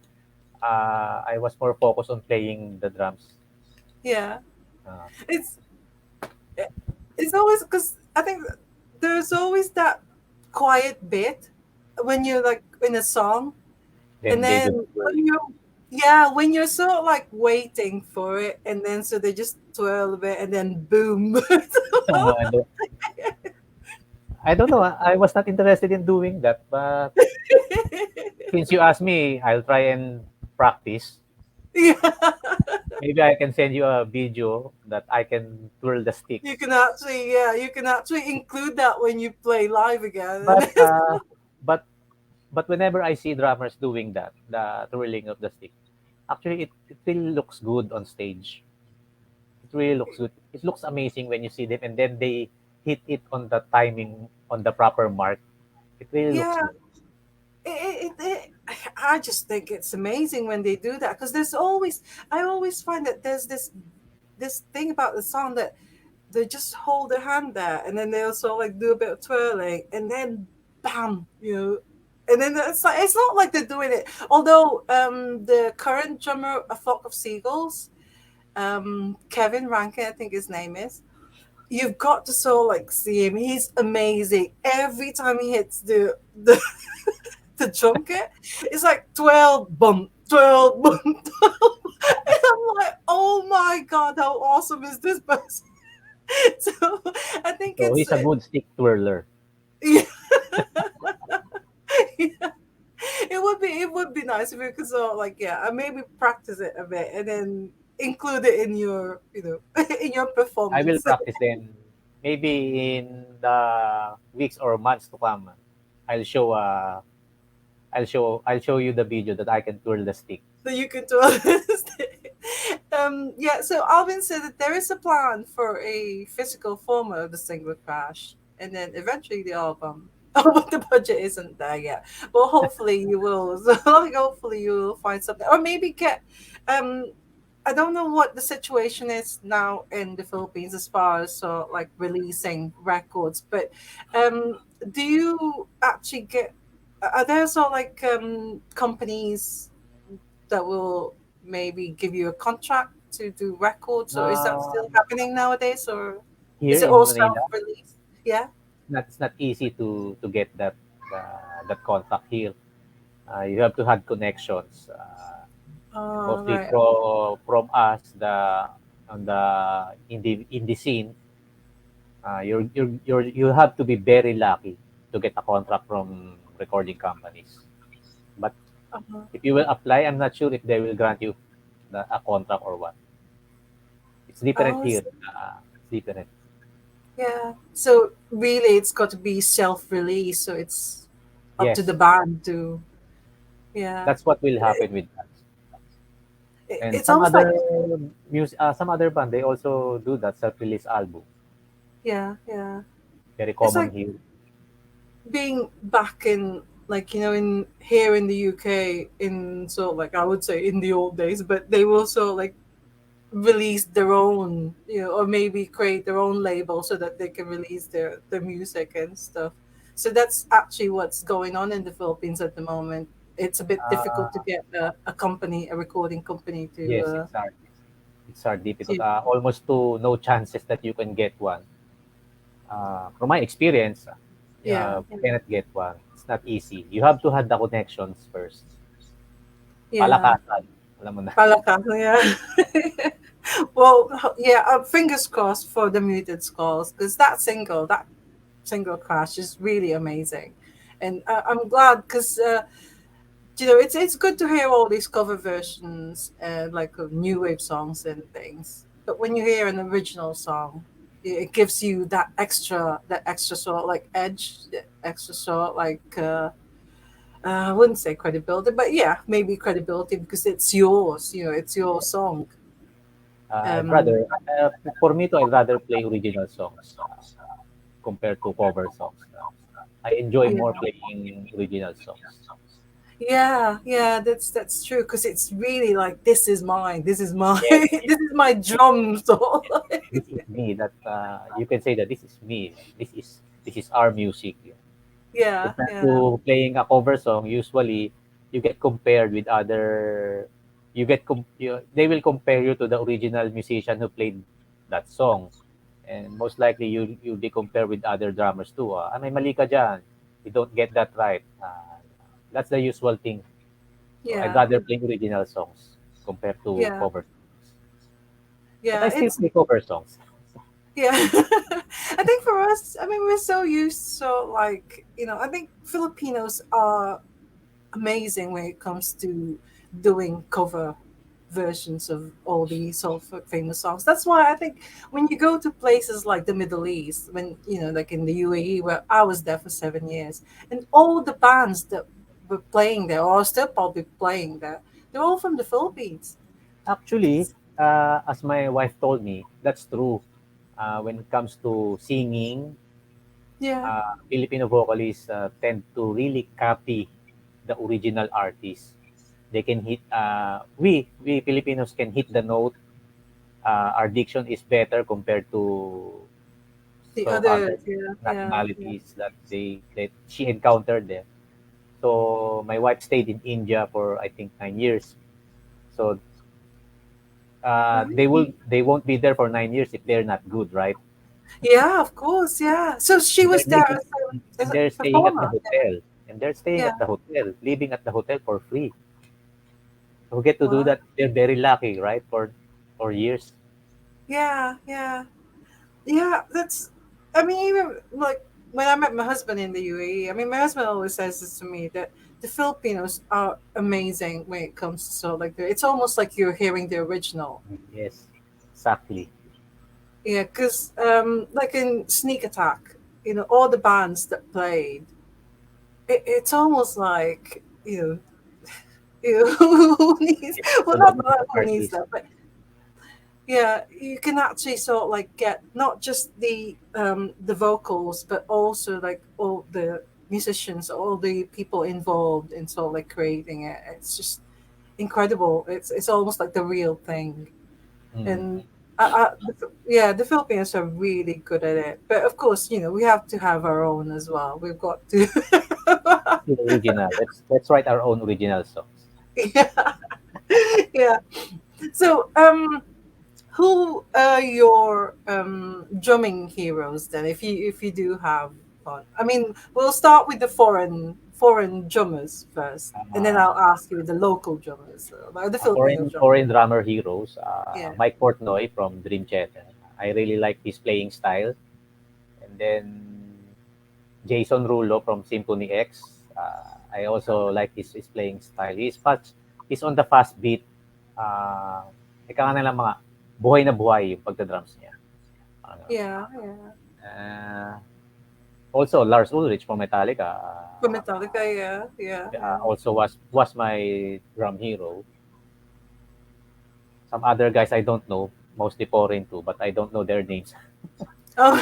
I was more focused on playing the drums. yeah, Uh, it's it's always because I think there's always that quiet bit when you're like in a song, and then they then do the when twirling. you yeah, when you're sort of like waiting for it, and then so they just twirl a bit, and then boom. I don't, I don't know. I was not interested in doing that, but since you asked me, I'll try and practice. Yeah. Maybe I can send you a video that I can twirl the You sticks. can actually, yeah, you can actually include that when you play live again. But uh, but but whenever I see drummers doing that, the twirling of the stick, actually it really looks good on stage. It really looks good. It looks amazing when you see them, and then they hit it on the timing on the proper mark. It really looks Yeah, good. I just think it's amazing when they do that, because I always find that there's this thing about the song that they just hold their hand there, and then they also like do a bit of twirling, and then bam, and then it's not like they're doing it. Although the current drummer, A Flock of Seagulls, Kevin Rankin, I think his name is. You've got to so like see him. He's amazing. Every time he hits the drum kit, it's like 12 bump, 12 bump, 12. And I'm like, oh my god, how awesome is this person? So I think So he's a good stick twirler. yeah, yeah. It would be nice if you could sort of like, yeah, maybe practice it a bit, and then include it in your in your I will performance. practice then. Maybe in the weeks or months to come, I'll show uh I'll show you the video that I can twirl the stick. So you can do it. Yeah, so Alvin said that there is a plan for a physical format of the single crash, and then eventually the album. Oh, but the budget isn't there yet. Well, hopefully you will. So, like, hopefully you will find something, or maybe get. Um, I don't know what the situation is now in the Philippines as far as like releasing records, but do you actually get? Are there like companies that will maybe give you a contract to do records, or is that still Um, happening nowadays, or Here is it in all Manila, self-released? Yeah. it's not easy to get that contact here. You have to have connections, Oh, mostly right. from us on the in the scene. You have to be very lucky to get a contract from recording companies. But Uh-huh. if you will apply, I'm not sure if they will grant you a contract or what. It's different Oh, here. It's different. yeah. So really, it's got to be self-released. So it's up to the Yes, band to, yeah. that's what will happen with us. And It's almost like, some other band they also do that self-release album. yeah, yeah. Very It's common like here. being back in, like, in here in the UK, in sort of like, I would say in the old days, but they will sort of like release their own, or maybe create their own label so that they can release their music and stuff. So that's actually what's going on in the Philippines at the moment. It's a bit difficult to Uh, get a company, a recording company to, yes, it's hard. It's hard, difficult. to Almost to no chances that you can get one. From my experience, yeah, you cannot get one. It's not easy. You have to have the connections first. yeah. Palakasan. Alam mo na. Palaka, yeah. Well, yeah. Fingers crossed for the Muted Skulls, because that single crash is really amazing, and I'm glad because it's good to hear all these cover versions, like of new wave songs and things. But when you hear an original song, it gives you that extra sort of like edge, that extra sort of like I wouldn't say credibility, but yeah, maybe credibility because it's yours. It's your song. I'd Um, rather, for me to, I'd rather play original songs compared to cover songs. I enjoy yeah, more playing original songs. yeah. That's true because it's really like this is mine. This is my Yes, this is my drum solo. this is me. That you can say that this is me. This is our music. Yeah, Compared yeah, to playing a cover song, usually you get compared with other. They will compare you to the original musician who played that song, and most likely you'll be compared with other drummers too. May mali ka dyan. You don't get that right. That's the usual thing. So I'd yeah, rather play original songs compared to yeah, cover songs. But yeah. I still play cover songs. Yeah. I think for us, I mean, we're so used, so like, I think Filipinos are amazing when it comes to doing cover versions of all these sort of famous songs. That's why I think when you go to places like the Middle East, when like in the UAE, where I was there for 7 years, and all the bands that were playing there or are still probably playing there, they're all from the Philippines. Actually, It's, as my wife told me, that's true. When it comes to singing, yeah, Filipino vocalists tend to really copy the original artist. They can hit. We Filipinos can hit the note. Our diction is better compared to the some other, other yeah, yeah, yeah. nationalities that she encountered there. So my wife stayed in India for I think 9 years. So Oh, they won't be there for 9 years if they're not good, right? yeah, of course, yeah. So she And they're was there living as and a they're staying at the performer. hotel. And they're staying Yeah. at the hotel, living at the hotel for free. Who get to do Wow. that? They're very lucky, right? For years. Yeah, yeah. Yeah, that's I mean, even like when I met my husband in the UAE, I mean my husband always says this to me that the Filipinos are amazing when it comes to sort of like it's almost like you're hearing the original. Yes, exactly. Yeah, because like in Sneak Attack, all the bands that played, it's almost like who needs It's well about not the that who needs artist. that, but yeah, you can actually sort of like get not just the vocals, but also like all the musicians, all the people involved in sort of like creating it. It's just incredible. It's almost like the real thing. Mm. And yeah, the Filipinos are really good at it. But of course, we have to have our own as well. We've got to. The original. Let's write our own original songs. Yeah, yeah. So Who are your drumming heroes then? If you do have one, I mean, we'll start with the foreign drummers first, and then I'll Uh, ask you the local drummers, like the Filipino drummers. foreign drummer heroes, Yeah, Mike Portnoy from Dream Theater. I really like his playing style. And then Jason Rulo from Symphony X. I also like his playing style. He's on the fast beat. Uh, ika nga nilang mga buhay na buhay yung pagda-drums niya. Ano, yeah, yeah. uh, also, Lars Ulrich from Metallica For Metallica, yeah, yeah, yeah. also was my drum hero. Some other guys I don't know, mostly foreign too, but I don't know their names. Oh,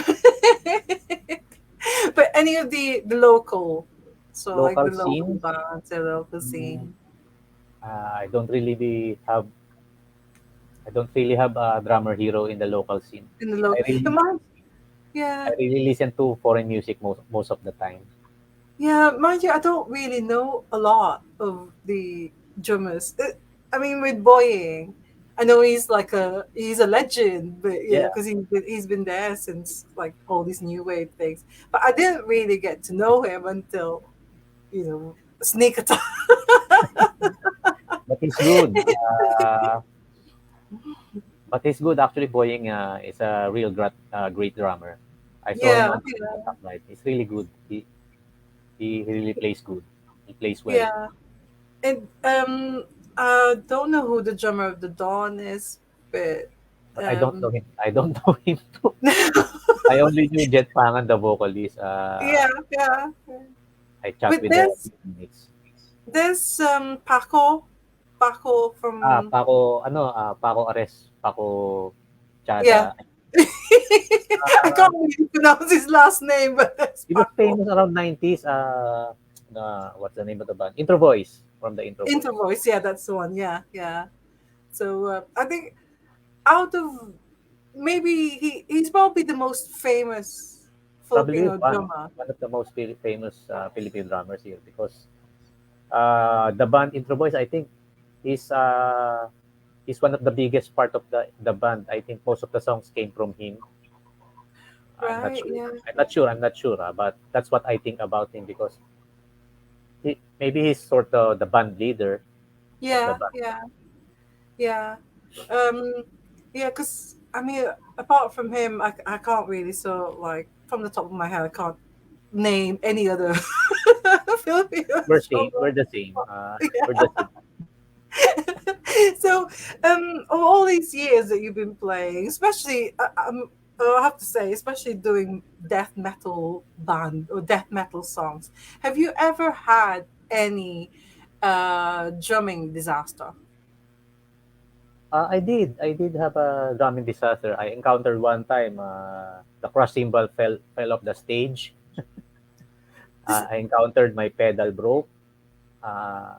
but any of the local, so like Local the local scene, bands, the local mm, scene I don't really have I don't really have a drummer hero in the local scene. in the I local. really Mind, yeah, I really listen to foreign music most of the time. yeah. Mind you, I don't really know a lot of the drummers. I mean, with Boying, I know he's a legend, but yeah, Yeah, because he's been there since like all these new wave things. But I didn't really get to know him until sneak attack. but he's good. But he's good actually. Boying is a real great drummer. I saw him Yeah, on the night. He's really good. He really plays good. He plays well. yeah. And I don't know who the drummer of the Dawn is, but But I don't know um, him. I don't know him too. I only knew Jet Pangan, the vocalist. yeah, yeah. I chat But with the there's teammates. there's Paco from Paco Ares, Paco yeah. Chada. I can't really pronounce his last name, but that's He was Paco. famous around 90s. What's the name of the band? Intro Voice from the Intro Voice. Intervoice, yeah, that's the one. Yeah, yeah. So I think out of maybe he's probably the most famous Probably Filipino drummer. one of the most famous Philippine drummers here because the band Intro Voice, I think, is is one of the biggest part of the band. I think most of the songs came from him. I'm not Right? sure. Yeah. I'm not sure. But that's what I think about him because maybe he's sort of the band leader of the Yeah. band. Yeah. Yeah. Um, yeah, because I mean, apart from him, I can't really like from the top of my head, I can't name any other Filipino We're drummer. the same. We're Yeah. the same. So, of all these years that you've been playing, especially, I have to say, especially doing death metal band or death metal songs, have you ever had any drumming disaster? I did have a drumming disaster. I encountered one time the cross cymbal fell off the stage. This, I encountered my pedal broke. Uh,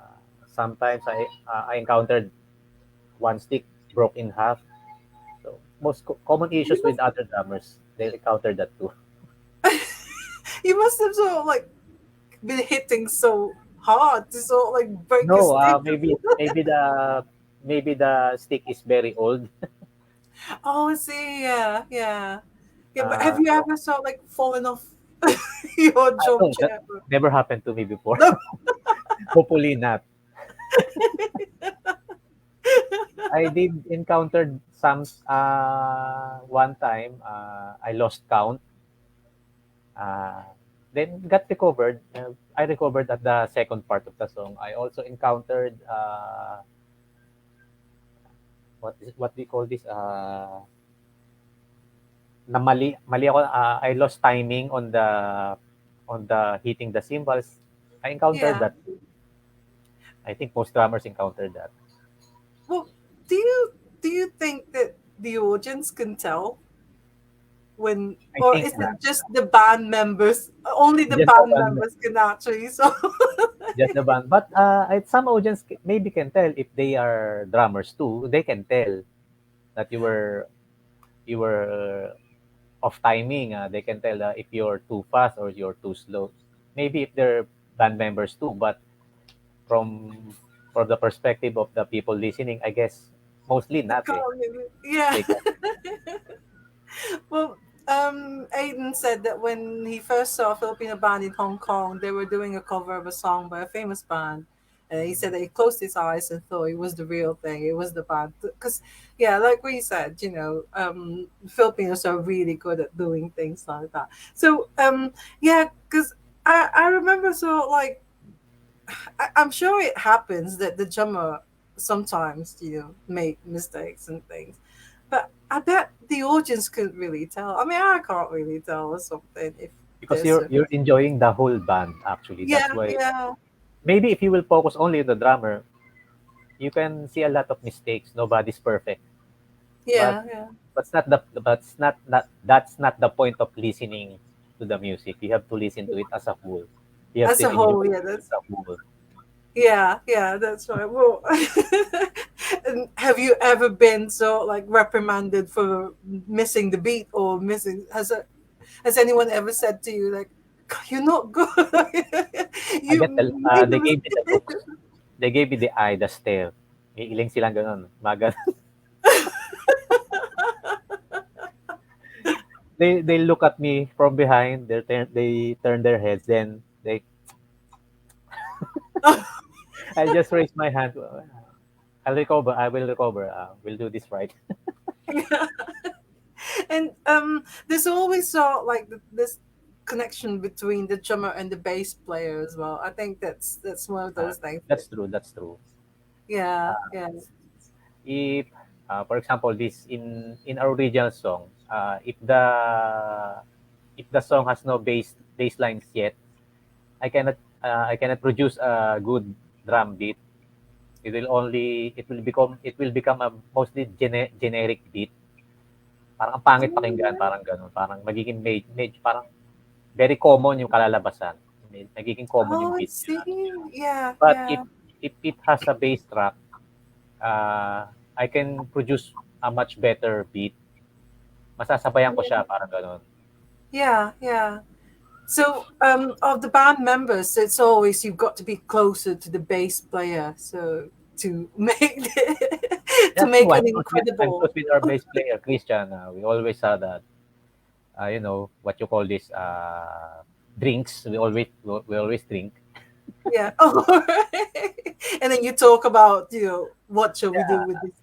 Sometimes I encountered one stick broke in half. So most common you issues with must other drummers, they encountered that too. you must have sort of like been hitting so hard to sort of like break a No, stick. maybe the stick is very old. Oh, I see. Yeah, yeah, yeah. But have you So ever sort of like fallen off your drum no, that chair? never happened to me before. No. Hopefully not. I did encountered some one time I lost count. Uh, then got recovered. I recovered at the second part of the song. I also encountered what do you call this? Na mali ako. I lost timing on the hitting the cymbals. I encountered Yeah. that. I think most drummers encountered that. Well, do you think that the audience can tell when, I or think is not. it just the band members? Only the Just the band band, members can actually. So just the band. But some audience maybe can tell if they are drummers too. They can tell that you were off timing. They can tell if you're too fast or you're too slow. Maybe if they're band members too, but from from the perspective of the people listening, I guess Mostly not eh. Yeah. They can Well, Aiden said that when he first saw a Filipino band in Hong Kong, they were doing a cover of a song by a famous band. And he said that he closed his eyes and thought it was the real thing. It was the band. Because, yeah, like we said, Filipinos are really good at doing things like that. So, yeah, because I remember, so like, I'm sure it happens that the drummer sometimes, make mistakes and things. But I bet the audience couldn't really tell. I mean, I can't really tell or something if because there's a. you're enjoying the whole band actually. That's Yeah, why yeah, maybe if you will focus only on the drummer, you can see a lot of mistakes. Nobody's perfect. But yeah, yeah. that's not the point of listening to the music. You have to listen to it as a whole. You have As to a enjoy whole, it yeah, as that's a whole. yeah, that's right. Well, and have you ever been so like reprimanded for missing the beat or missing? Has anyone ever said to you like, "You're not good. I get You made a they gave me the mistake." looks. They gave me the eye, the stare. Iiling silang ganun. Mga ganun. They look at me from behind. They turn their heads. Then I just raise my hand. I'll recover. I will recover. We'll do this right. And there's always like this connection between the drummer and the bass player as well. I think that's one of those things that That's true. That's true. yeah, yeah, If, for example, this in our original song, if the song has no bass lines yet, I cannot produce a good drum beat. It will become a mostly generic beat. Parang ang pangit pakinggan, oh, parang gano'n. Parang magiging parang very common yung kalalabasan. Nagiging common yung oh, I beat niya. see. Yeah, But yeah, if it has a bass track, I can produce a much better beat. Masasabayan ko siya, parang gano'n. yeah, yeah. So of the band members, it's always you've got to be closer to the bass player, so to make to That's true. make an I'm incredible. close with our bass player, Christian. We always had that, what you call this, drinks. We always drink. Yeah. Oh, and then you talk about, what shall we do Yeah. with this?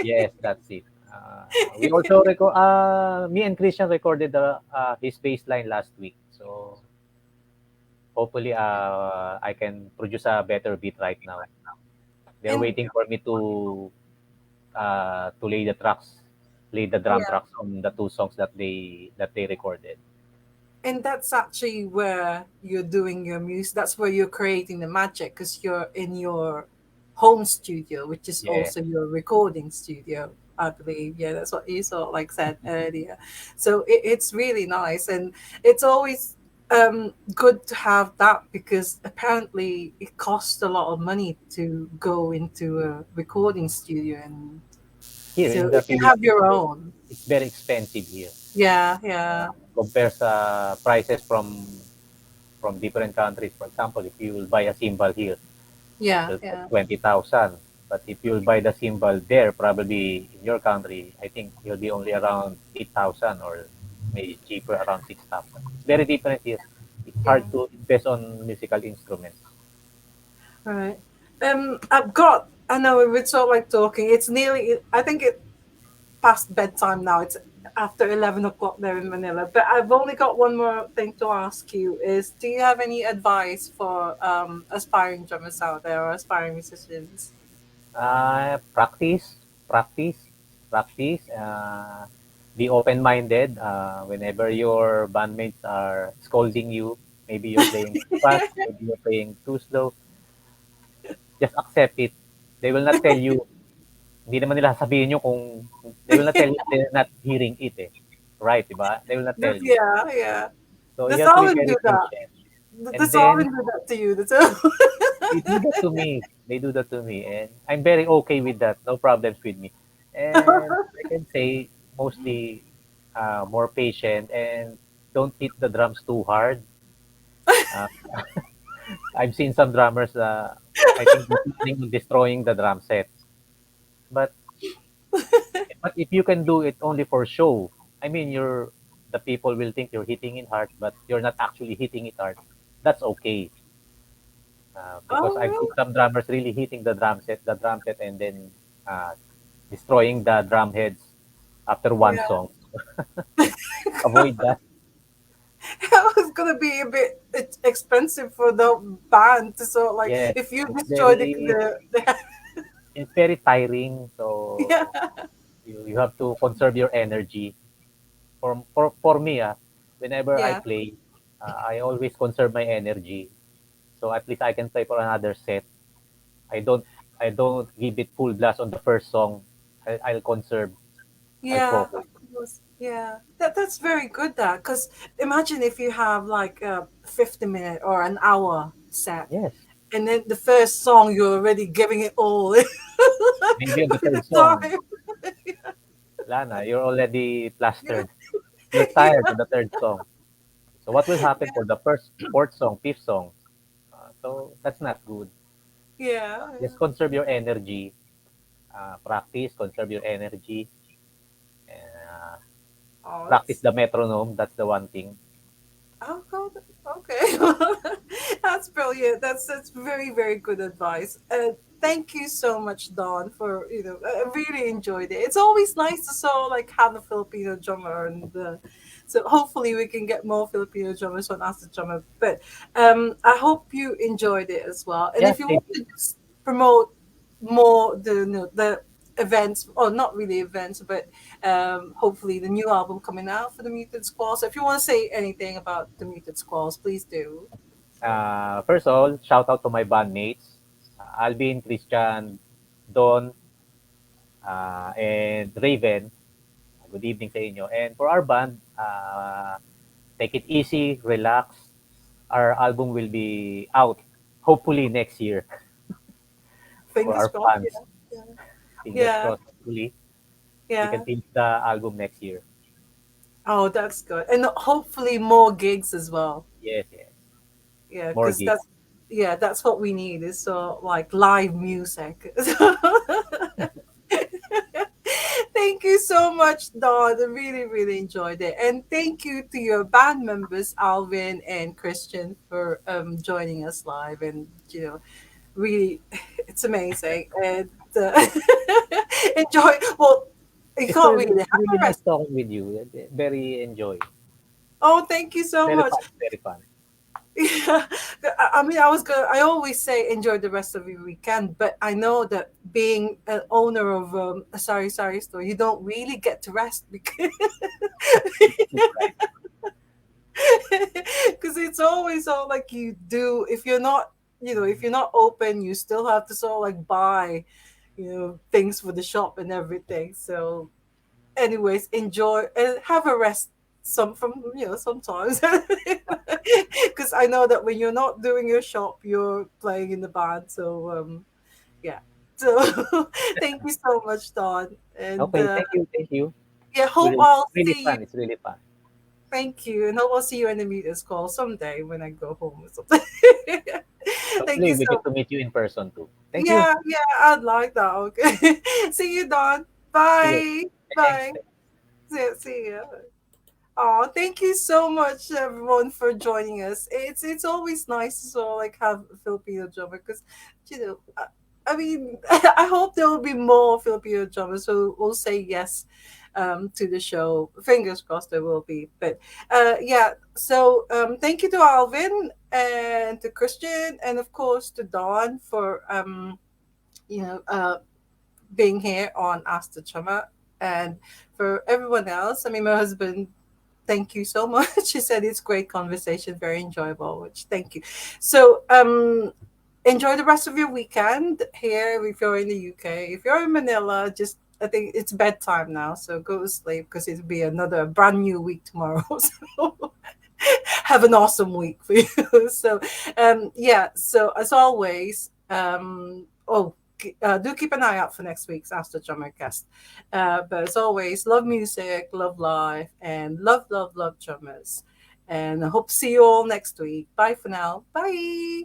Yes, that's it. We also me and Christian recorded his bass line last week. So hopefully, I can produce a better beat right now. They're And waiting for me to lay the drum yeah, tracks on the two songs that they recorded. and that's actually where you're doing your music. That's where you're creating the magic because you're in your home studio, which is Yeah. also your recording studio, I believe. Yeah, that's what you sort of like said earlier. So it's really nice, and it's always good to have that because apparently it costs a lot of money to go into a recording studio, and Here so in the if you have Philippines, your own, it's very expensive here. yeah, yeah, Compared sa prices from different countries. For example, if you will buy a cymbal here, yeah, it'll cost yeah. 20,000. But if you'll buy the cymbal there, probably in your country, I think it'll be only around 8,000 or maybe cheaper around 6,000. It's very different here. It's Yeah. hard to invest on musical instruments. Right. I've got. I know we're sort of like talking. It's nearly. I think it past bedtime now. It's after 11 o'clock there in Manila. But I've only got one more thing to ask you. Is do you have any advice for aspiring drummers out there or aspiring musicians? Practice, practice, practice. Be open-minded. Whenever your bandmates are scolding you, maybe you're playing too fast, maybe you're playing too slow, just accept it. They will not tell you, hindi naman nila sasabihin nyo they will not tell you they're not hearing it eh. Right, di ba? They will not tell you. Yeah, yeah. So you That's have to be Alvin very do that. patient. And That's then Alvin do that to you. That's all. they do that to me. They do that to me. And I'm very okay with that. No problems with me. And I can say mostly more patient and don't hit the drums too hard. Uh, I've seen some drummers, I think, they're planning on destroying the drum set. But But if you can do it only for show, I mean, the people will think you're hitting it hard, but you're not actually hitting it hard. That's okay. Because Oh, I've seen really? some drummers really hitting the drum set, and then uh, destroying the drum heads after one Yeah. song. Avoid that. It's gonna be a bit expensive for the band. So, like, Yes, if you it's destroy very the it's very tiring. So yeah, you have to conserve your energy. For me, whenever I yeah, play, I always conserve my energy. So at least I can play for another set. I don't I don't give it full blast on the first song. I'll conserve. I'll yeah, focus. of course, yeah. That's very good. That because imagine if you have like a 50 minute or an hour set, Yes. and then the first song you're already giving it all at Maybe on the the third song, time. Lana, you're already Yeah, plastered. You're tired yeah, on the third song. So what will happen for the first, fourth song, fifth song? So that's not good. yeah. Just conserve your energy. Practice, conserve your energy. Uh, Oh, Practice the metronome. That's the one thing. oh, God. Okay. That's brilliant. That's very, very good advice. Thank you so much, Dawn, for I really enjoyed it. It's always nice to like have a Filipino drummer, and so hopefully we can get more Filipino drummers on Ask the Drummer. But I hope you enjoyed it as well. And Yeah, if you same want here. to just promote more the events, or not really events, but hopefully the new album coming out for the Muted Squalls. So if you want to say anything about the Muted Squalls, please do. First of all, shout out to my bandmates, Alvin, Christian, Don, and Raven. Good evening sa inyo. And for our band, take it easy, relax. Our album will be out hopefully next year for Fingers our crossed. fans. Yeah, Fingers yeah, crossed. Hopefully, we can yeah. finish the album next year. Oh, that's good, and hopefully more gigs as well. Yes, yes. Yeah, More because gigs. that's what we need is so like live music. Thank you so much, Dawn. I really, really enjoyed it. And thank you to your band members, Alvin and Christian, for joining us live. And, really, it's amazing. And enjoy. Well, you can't really It's have really a nice rest. talking with you. Very enjoy. Oh, thank you so Very much. fun. Very fun. Yeah, I mean, I always say enjoy the rest of your weekend, but I know that being an owner of a sari store, you don't really get to rest because Right. because it's always all like you do. If you're not, if you're not open, you still have to sort of like buy, things for the shop and everything. So anyways, enjoy and have a rest sometimes because I know that when you're not doing your shop, you're playing in the band. So yeah. So thank you so much, Don, and Okay. Thank you. Thank you. yeah, It's hope really, I'll really see you. fun. It's really fun. Thank you, and hope I'll see you in the meetings call someday when I go home or something. Thank Hopefully, you we so. get to meet you in person too. Thank you. Yeah, yeah, I'd like that. Okay, see you, Don. Sige. Bye, Thanks. bye. See you. Oh, thank you so much, everyone, for joining us. It's always nice to sort of like have a Filipino drummer because, I mean, I hope there will be more Filipino drummers who will say yes to the show. Fingers crossed there will be. But yeah, so thank you to Alvin and to Christian and of course to Dawn for you know uh, being here on Ask the Drummer. And for everyone else, I mean, my husband, thank you so much. She said it's great conversation, very enjoyable, which thank you. So enjoy the rest of your weekend here if you're in the UK. If you're in Manila, just I think it's bedtime now, so go to sleep because it'll be another brand new week tomorrow. So have an awesome week for you. So yeah, so as always, do keep an eye out for next week's Ask the Drummer guest. But as always, love music, love life, and love, love, love drummers. And I hope to see you all next week. Bye for now. Bye.